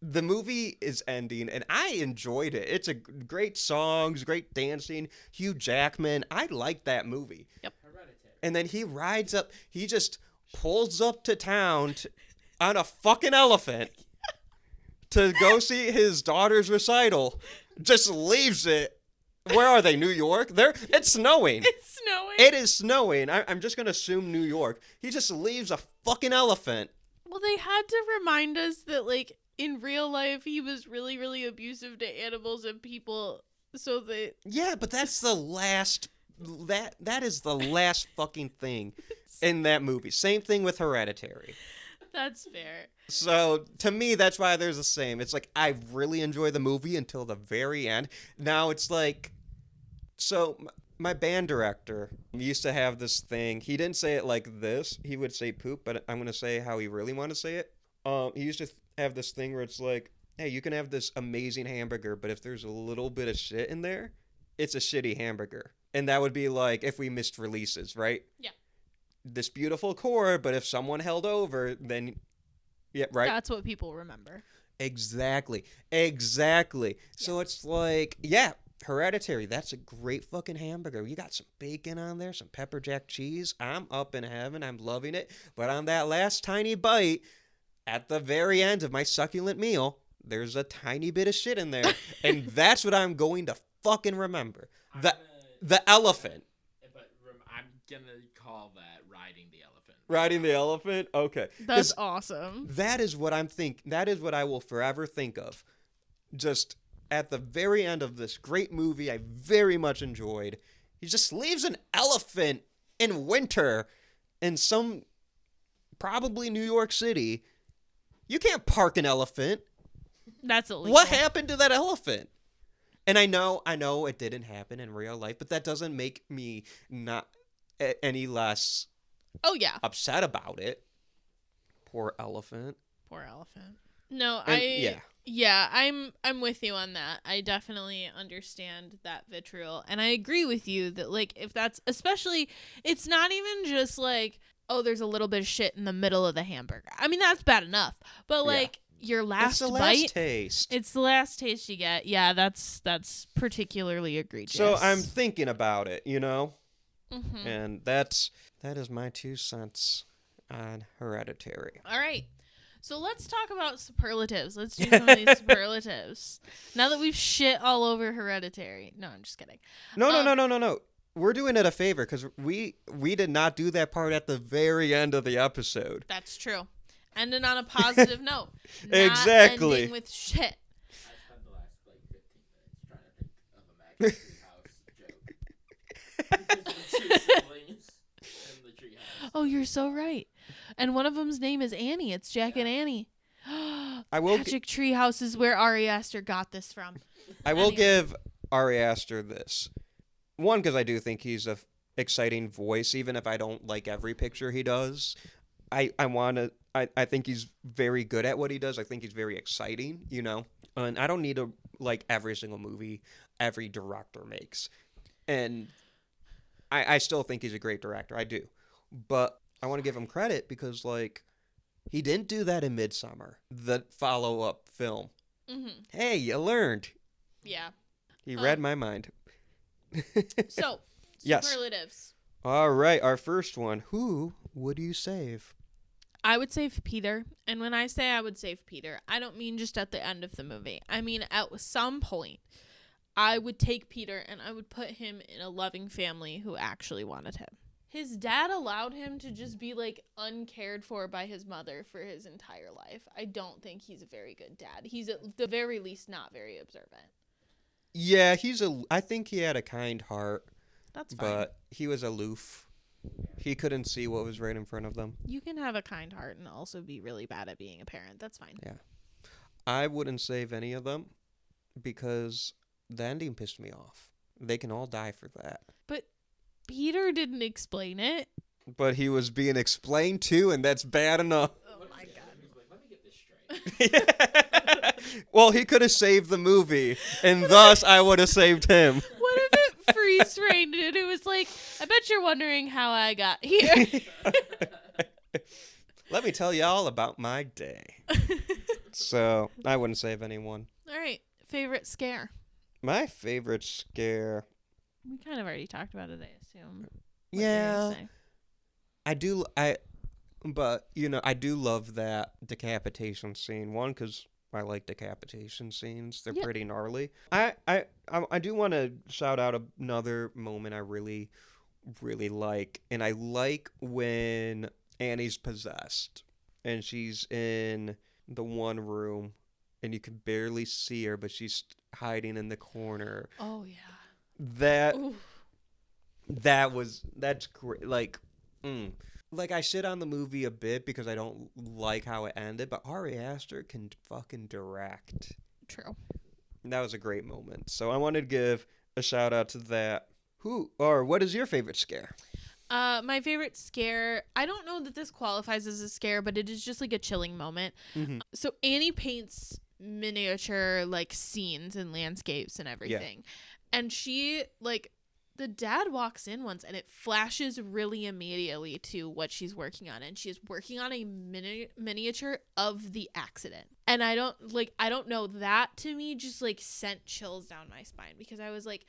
the movie is ending, and I enjoyed it. It's a great songs, great dancing. Hugh Jackman. I like that movie. Yep. Hereditary. And then he rides up. He just pulls up to town on a fucking elephant to go see his daughter's recital. Just leaves it. Where are they? New York? It's snowing. It's snowing. It is snowing. I'm just going to assume New York. He just leaves a fucking elephant. Well, they had to remind us that, like, in real life, he was really, really abusive to animals and people, so that... Yeah, but that's the last... That is the last fucking thing in that movie. Same thing with Hereditary. That's fair. So, to me, that's why they're the same. It's like, I really enjoy the movie until the very end. Now, it's like... So, my band director used to have this thing. He didn't say it like this. He would say poop, but I'm going to say how he really wanted to say it. He used to have this thing where it's like, hey, you can have this amazing hamburger, but if there's a little bit of shit in there, it's a shitty hamburger. And that would be like if we missed releases, right? Yeah. This beautiful core, but if someone held over, then... Yeah, right? That's what people remember. Exactly. So it's like, yeah, Hereditary, that's a great fucking hamburger. You got some bacon on there, some pepper jack cheese. I'm up in heaven. I'm loving it. But on that last tiny bite, at the very end of my succulent meal, there's a tiny bit of shit in there. And that's what I'm going to fucking remember. The elephant. But gonna call that riding the elephant. Riding the elephant? Okay. That's 'Cause awesome. that is what that is what I will forever think of. Just at the very end of this great movie I very much enjoyed, he just leaves an elephant in winter in some probably New York City. You can't park an elephant. That's illegal. What happened to that elephant? And I know it didn't happen in real life, but that doesn't make me not any less Oh yeah. upset about it. Poor elephant. Poor elephant. No, And, yeah, I'm with you on that. I definitely understand that vitriol, and I agree with you that like if that's especially, it's not even just like, oh, there's a little bit of shit in the middle of the hamburger. I mean, that's bad enough, but like your last it's the bite, last taste. it's the last taste you get. Yeah, that's particularly egregious. So I'm thinking about it, you know, Mhm. and that is my 2 cents on Hereditary. All right. So let's talk about superlatives. Let's do some of these superlatives. Now that we've shit all over Hereditary. No, I'm just kidding. No. We're doing it a favor because we did not do that part at the very end of the episode. That's true. Ending on a positive note. Not Exactly. ending with shit. I spent the last 15 minutes trying to think of a Magic Tree House joke. Because of the 2 siblings in the tree house. Oh, you're so right. And one of them's name is Annie. It's Jack and Annie. I will Magic Tree House is where Ari Aster got this from. I will Anyway. give Ari Aster this. One, because I do think he's a exciting voice, even if I don't like every picture he does. I think he's very good at what he does. I think he's very exciting, you know. And I don't need to like every single movie every director makes. And I still think he's a great director. I do. But I want to give him credit because, like, he didn't do that in Midsummer, the follow-up film. Mm-hmm. Hey, you learned. Yeah. He read my mind. So, Yes. superlatives. All right, our first one. Who would you save? I would save Peter. And when I say I would save Peter, I don't mean just at the end of the movie. I mean at some point, I would take Peter and I would put him in a loving family who actually wanted him. His dad allowed him to just be like uncared for by his mother for his entire life. I don't think he's a very good dad. He's at the very least not very observant. Yeah, I think he had a kind heart, That's fine. but he was aloof. He couldn't see what was right in front of them. You can have a kind heart and also be really bad at being a parent. That's fine. Yeah. I wouldn't save any of them because the ending pissed me off. They can all die for that. But Peter didn't explain it. But he was being explained to, and that's bad enough. Oh my god. He's like, let me get this straight. Well, he could have saved the movie, and thus I would have saved him. What if it freeze framed and it was like, I bet you're wondering how I got here. Let me tell you all about my day. So, I wouldn't save anyone. All right. Favorite scare? My favorite scare. We kind of already talked about it, I assume. Yeah. I do love that decapitation scene. One, because I like decapitation scenes. They're Yep. pretty gnarly. I do want to shout out another moment I really, really like. And I like when Annie's possessed. And she's in the one room. And you can barely see her, but she's hiding in the corner. Oh, yeah. That's great. Like I shit on the movie a bit because I don't like how it ended, but Ari Aster can fucking direct. True. That was a great moment. So I wanted to give a shout out to that. What is your favorite scare? My favorite scare, I don't know that this qualifies as a scare, but it is just like a chilling moment. Mm-hmm. So Annie paints miniature like scenes and landscapes and everything. And she the dad walks in once and it flashes really immediately to what she's working on, and she's working on a miniature of the accident. And I don't know, that to me just like sent chills down my spine, because I was like,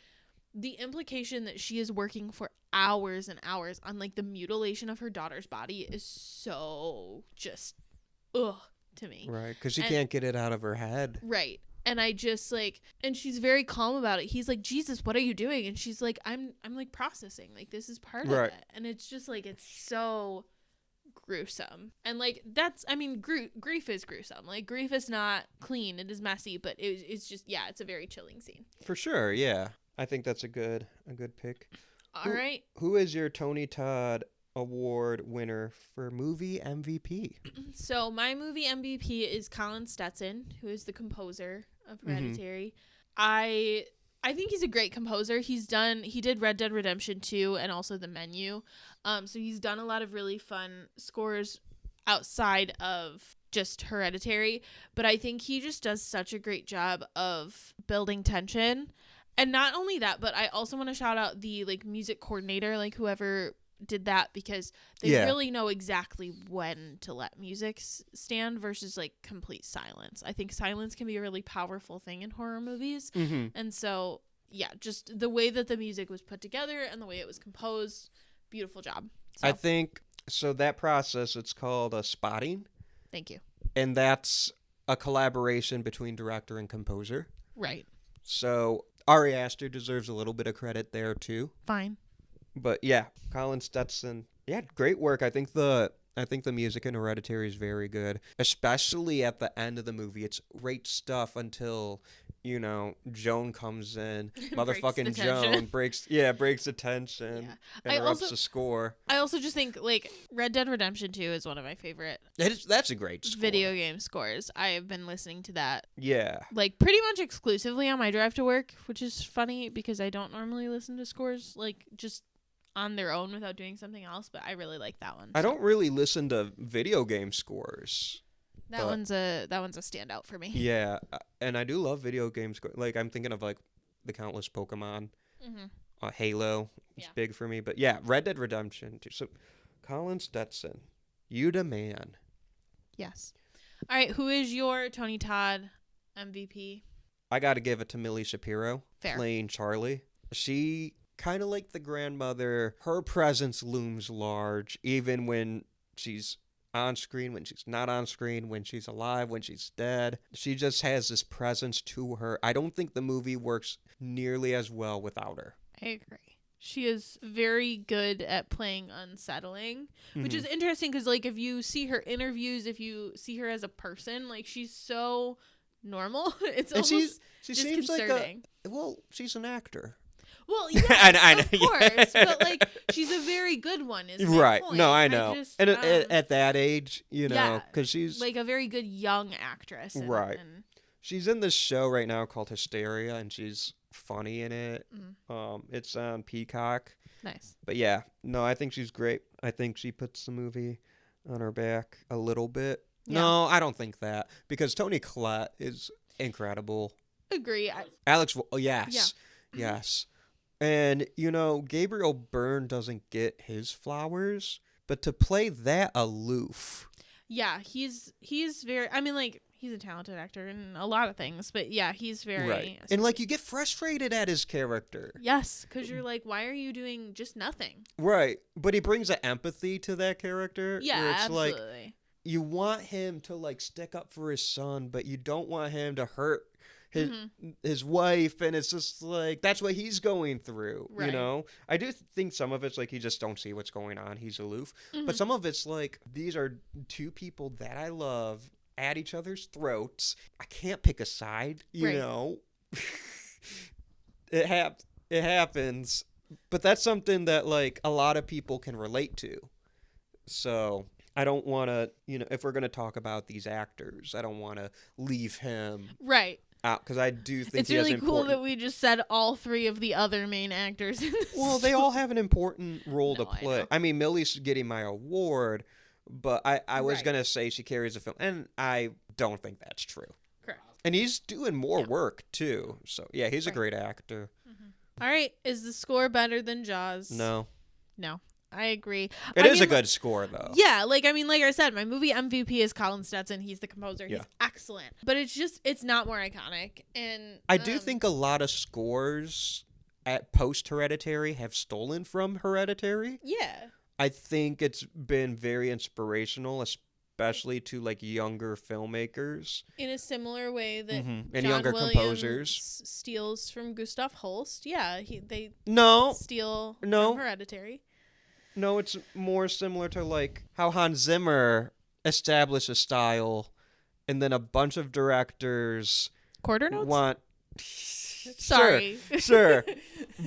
the implication that she is working for hours and hours on like the mutilation of her daughter's body is so just to me. Right, because she can't get it out of her head. Right. And I just like, and she's very calm about it. He's like, Jesus, what are you doing? And she's like, I'm like processing. Like, this is part of it. And it's just like, it's so gruesome. And like, that's, I mean, grief is gruesome. Like, grief is not clean. It is messy, but it's just, yeah, it's a very chilling scene. For sure, yeah. I think that's a good pick. All right. Who is your Tony Todd Award winner for movie MVP? So my movie MVP is Colin Stetson, who is the composer of Hereditary. I think he's a great composer. He did Red Dead Redemption 2 and also The Menu. So he's done a lot of really fun scores outside of just Hereditary, but I think he just does such a great job of building tension. And not only that, but I also want to shout out the like music coordinator, like whoever did that, because they really know exactly when to let music stand versus like complete silence. I think silence can be a really powerful thing in horror movies. And so, yeah, just the way that the music was put together and the way it was composed, beautiful job. So, I think, so that process, it's called spotting. Thank you. And that's a collaboration between director and composer. Right. So Ari Aster deserves a little bit of credit there too. Fine. But yeah, Colin Stetson, yeah, great work. I think the music in Hereditary is very good, especially at the end of the movie. It's great stuff until, you know, Joan comes in, motherfucking Joan breaks the tension, interrupts the score. I also just think like Red Dead Redemption 2 is one of my favorite. That's a great score. Video game scores. I have been listening to that. Yeah. Like pretty much exclusively on my drive to work, which is funny because I don't normally listen to scores like just on their own without doing something else, but I really like that one. I don't really listen to video game scores. That one's a standout for me. Yeah, and I do love video games. Like I'm thinking of like the countless Pokemon, Halo. It's big for me. But yeah, Red Dead Redemption too. So, Colin Stetson, you the man. Yes. All right, who is your Tony Todd MVP? I got to give it to Millie Shapiro. Fair. Playing Charlie. She kind of like the grandmother. Her presence looms large, even when she's on screen, when she's not on screen, when she's alive, when she's dead. She just has this presence to her. I don't think the movie works nearly as well without her. I agree. She is very good at playing unsettling, which is interesting because, like, if you see her interviews, if you see her as a person, like, she's so normal. It's and almost she seems disconcerting. She's an actor. Well, yes, of course, but like she's a very good one, is my right? point. No, I know. And at that age, you know, because she's like a very good young actress, right? And she's in this show right now called Hysteria, and she's funny in it. It's on Peacock. Nice. But yeah, no, I think she's great. I think she puts the movie on her back a little bit. Yeah. No, I don't think that, because Toni Collette is incredible. Agree. Alex, yes, yes. And, you know, Gabriel Byrne doesn't get his flowers, but to play that aloof. Yeah, he's very, I mean, like, he's a talented actor in a lot of things, but yeah, he's very. Right. And, like, you get frustrated at his character. Yes, because you're like, why are you doing just nothing? Right. But he brings an empathy to that character. Yeah, where it's absolutely. Like, you want him to, like, stick up for his son, but you don't want him to hurt his wife, and it's just like that's what he's going through, you know. I do think some of it's like he just don't see what's going on, he's aloof, but some of it's like these are two people that I love at each other's throats. I can't pick a side, you know. It happens, but that's something that like a lot of people can relate to. So I don't want to, you know, if we're going to talk about these actors, I don't want to leave him out, because I do think it's really cool that we just said all three of the other main actors in this Well, they all have an important role to play. I mean, Millie's getting my award, but I was going to say she carries the film, and I don't think that's true. Correct. And he's doing more work, too. So, yeah, he's a great actor. All right. Is the score better than Jaws? No. I agree. It is a good score, though. Yeah, like, I mean, like I said, my movie MVP is Colin Stetson. He's the composer. He's excellent. But it's not more iconic. And I do think a lot of scores at post-Hereditary have stolen from Hereditary. Yeah. I think it's been very inspirational, especially to like younger filmmakers. In a similar way that And John younger Williams composers. steals from Gustav Holst. Yeah, they No, steal No. from Hereditary. no, it's more similar to like how Hans Zimmer established a style, and then a bunch of directors Quarter notes? want. Sorry. Sure.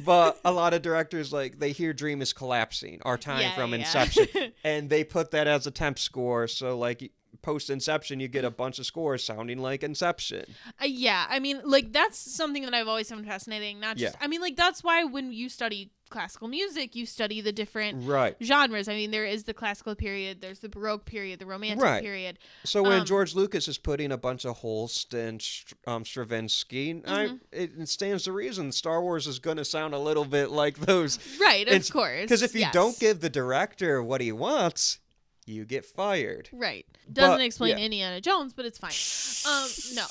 But a lot of directors, like, they hear Dream is collapsing, our time Yeah, from yeah. Inception, and they put that as a temp score. So, like, post Inception, you get a bunch of scores sounding like Inception. Yeah, I mean, like, that's something that I've always found fascinating. Not just, Yeah. I mean, like, that's why when you study classical music, you study the different Right. genres. I mean, there is the classical period, there's the Baroque period, the Romantic Right. period. So when George Lucas is putting a bunch of Holst and Stravinsky, it stands to reason Star Wars is going to sound a little bit like those. Right, of course. Because if you yes. don't give the director what he wants, you get fired. Right. Doesn't But, explain yeah. Indiana Jones, but it's fine. No.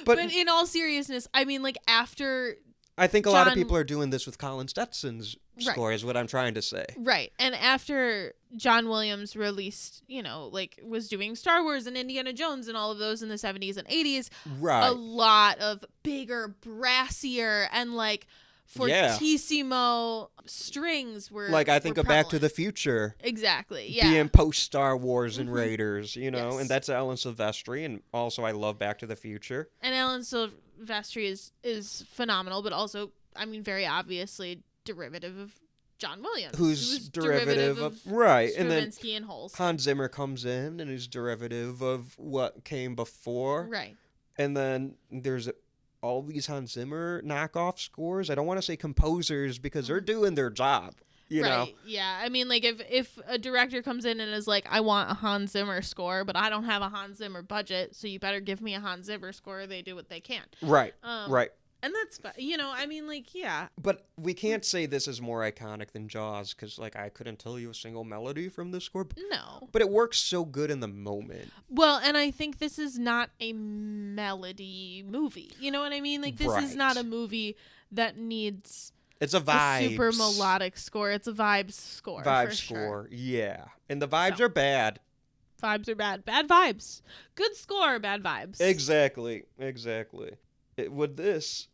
But But in all seriousness, I mean, like, after... I think a lot of John- people are doing this with Colin Stetson's Right. score, is what I'm trying to say. Right. And after John Williams released, like, was doing Star Wars and Indiana Jones and all of those in the 70s and 80s, Right. a lot of bigger, brassier, and, like, Yeah. fortissimo strings were Like, I think were of Back to the prevalent. Future Exactly, yeah. being post-Star Wars and Mhm. Raiders, Yes. and that's Alan Silvestri, and also I love Back to the Future. And Alan Silvestri is phenomenal, but also, I mean, very obviously derivative of John Williams. Who's was derivative of... Right, and then Stravinsky and Holst. Hans Zimmer comes in and is derivative of what came before. Right. And then there's all these Hans Zimmer knockoff scores. I don't want to say composers because they're doing their job, you know? Right. Yeah. I mean, like, if a director comes in and is like, I want a Hans Zimmer score, but I don't have a Hans Zimmer budget, so you better give me a Hans Zimmer score. They do what they can. Right, Um, right. And that's fine. I mean, like, yeah. But we can't say this is more iconic than Jaws because, like, I couldn't tell you a single melody from this score. No. But it works so good in the moment. Well, and I think this is not a melody movie. You know what I mean? Like, this is not Right. a movie that needs It's a vibe. a super melodic score. It's a vibes score. Vibe for score, Sure. yeah. And the vibes So. are bad. Vibes are bad. Bad vibes. Good score, bad vibes. Exactly. Would this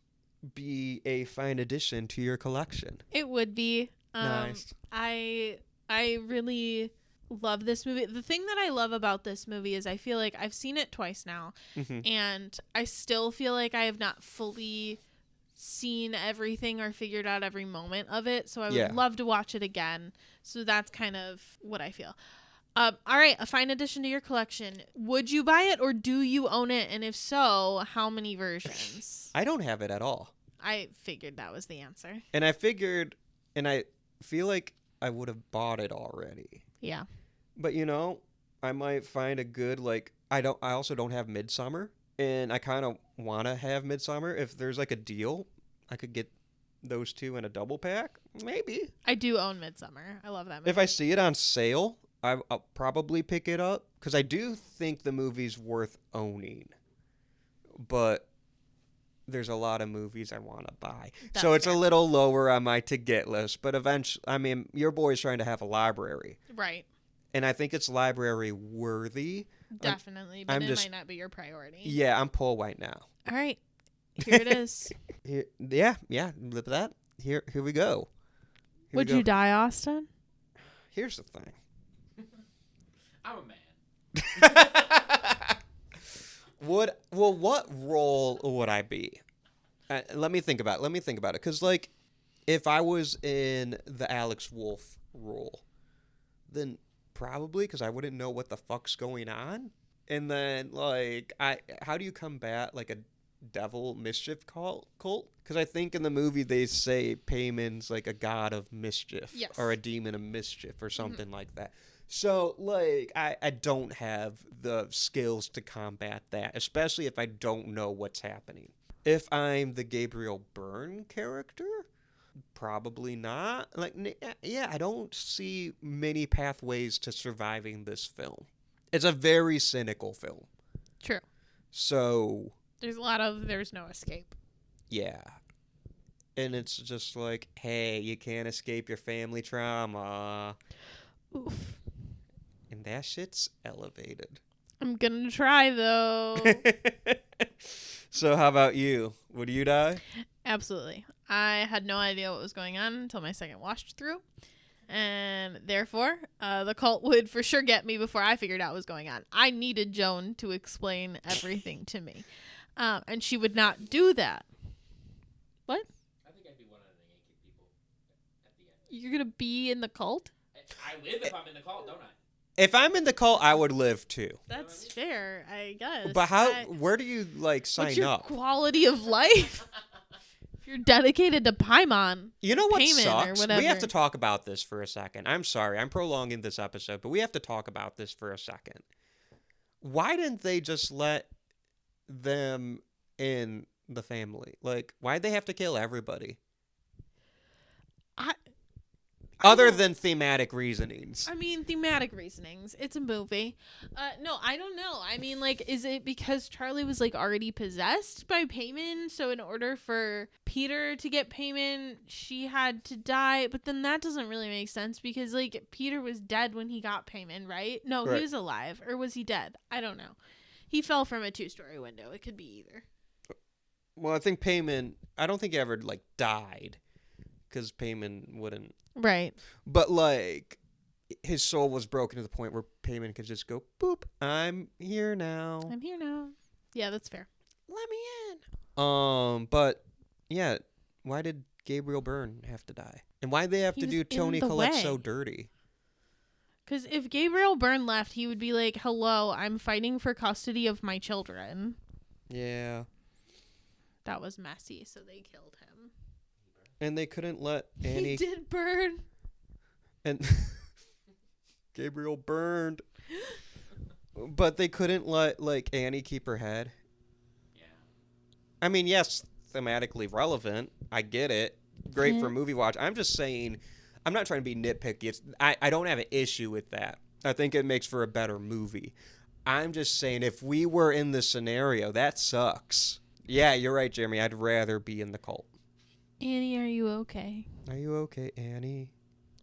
be a fine addition to your collection? It would be. Nice. I really love this movie. The thing that I love about this movie is I feel like I've seen it twice now, Mhm. and I still feel like I have not fully seen everything or figured out every moment of it. So I would Yeah. love to watch it again. So that's kind of what I feel. All right, a fine addition to your collection. Would you buy it or do you own it? And if so, how many versions? I don't have it at all. I figured that was the answer. And I feel like I would have bought it already. Yeah. But I might find a good I also don't have Midsummer, and I kind of want to have Midsummer. If there's like a deal, I could get those two in a double pack. Maybe. I do own Midsummer. I love that movie. If I see it on sale, I'll probably pick it up because I do think the movie's worth owning. But there's a lot of movies I want to buy. So That's it's fair. a little lower on my to get list. But eventually, I mean, your boy's trying to have a library. Right. And I think it's library worthy. Definitely. But I'm it just- might not be your priority. Yeah, I'm Paul White now. All right. Here it is. Yeah. With that, here we go. Here Would we go. you die, Austin? Here's the thing. I'm a man. What role would I be? Let me think about it. Because, if I was in the Alex Wolff role, then probably because I wouldn't know what the fuck's going on. And then, how do you combat, a devil mischief cult? Because I think in the movie they say Payman's, a god of mischief. Yes. Or a demon of mischief or something like that. So, I don't have the skills to combat that, especially if I don't know what's happening. If I'm the Gabriel Byrne character, probably not. I don't see many pathways to surviving this film. It's a very cynical film. True. So, There's no escape. yeah. And it's just hey, you can't escape your family trauma. Oof. and that shit's elevated. I'm gonna try though. So how about you? Would you die? Absolutely. I had no idea what was going on until my second watch through. And therefore, the cult would for sure get me before I figured out what was going on. I needed Joan to explain everything to me. And she would not do that. What? I think I'd be one of the Yankee people at the end. You're going to be in the cult? I live if I'm in the cult, don't I? If I'm in the cult, I would live too. That's fair, I guess. But where do you sign what's your up? Quality of life? If you're dedicated to Paimon. You know what Payment or sucks? whatever. We have to talk about this for a second. I'm sorry, I'm prolonging this episode, but we have to talk about this for a second. Why didn't they just let them in the family? Like, why'd they have to kill everybody? Other than thematic reasonings. I mean, thematic reasonings. It's a movie. No, I don't know. I mean, like, is it because Charlie was, like, already possessed by Paimon? So in order for Peter to get Paimon, she had to die. But then that doesn't really make sense because, like, Peter was dead when he got Paimon, right? No, Right. He was alive. Or was he dead? I don't know. He fell from a 2-story window. It could be either. Well, I think Paimon, I don't think he ever, like, died. Because Paimon wouldn't. Right. But, like, his soul was broken to the point where Paimon could just go, boop, I'm here now. I'm here now. Yeah, that's fair. Let me in. But, yeah, why did Gabriel Byrne have to die? And why'd they have He to was do in Toni the Collette way. so dirty? Because if Gabriel Byrne left, he would be like, hello, I'm fighting for custody of my children. Yeah. That was messy, so they killed him. And they couldn't let Annie... He did burn. And Gabriel burned. But they couldn't let, like, Annie keep her head. Yeah. I mean, yes, thematically relevant. I get it. Great for movie watch. I'm just saying, I'm not trying to be nitpicky. I don't have an issue with that. I think it makes for a better movie. I'm just saying, if we were in this scenario, that sucks. Yeah, you're right, Jeremy. I'd rather be in the cult. Annie, are you okay? Are you okay, Annie?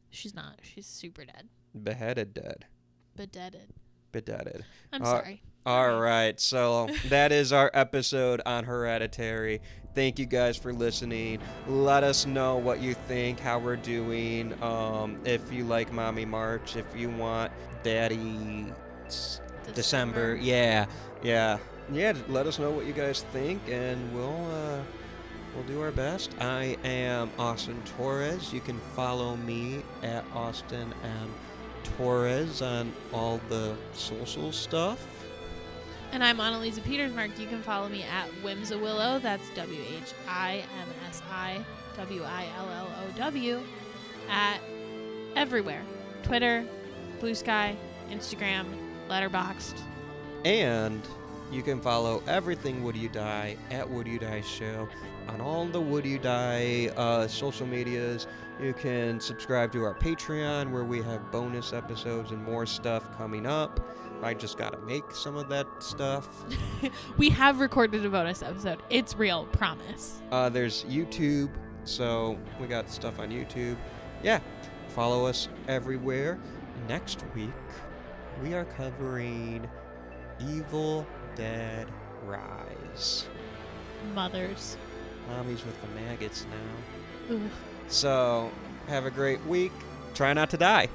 She's not. She's super dead. Beheaded dead. Bedeaded. I'm sorry. All right, so that is our episode on Hereditary. Thank you guys for listening. Let us know what you think, how we're doing. If you like Mommy March, if you want Daddy December. Yeah. Let us know what you guys think, and we'll do our best. I am Austin Torres. You can follow me at Austin M. Torres on all the social stuff. And I'm Anneliese Petersmark. You can follow me at Whimsawillow. That's WHIMSIWILLOW at everywhere. Twitter, Blue Sky, Instagram, Letterboxd. And you can follow everything Would You Die at Would You Die Show on all the Would You Die social medias. You can subscribe to our Patreon where we have bonus episodes and more stuff coming up. I just got to make some of that stuff. We have recorded a bonus episode. It's real, promise. There's YouTube, so we got stuff on YouTube. Yeah, follow us everywhere. Next week, we are covering Evil Dead Rise. Mothers. Mommy's with the maggots now. Ugh. So, have a great week. Try not to die.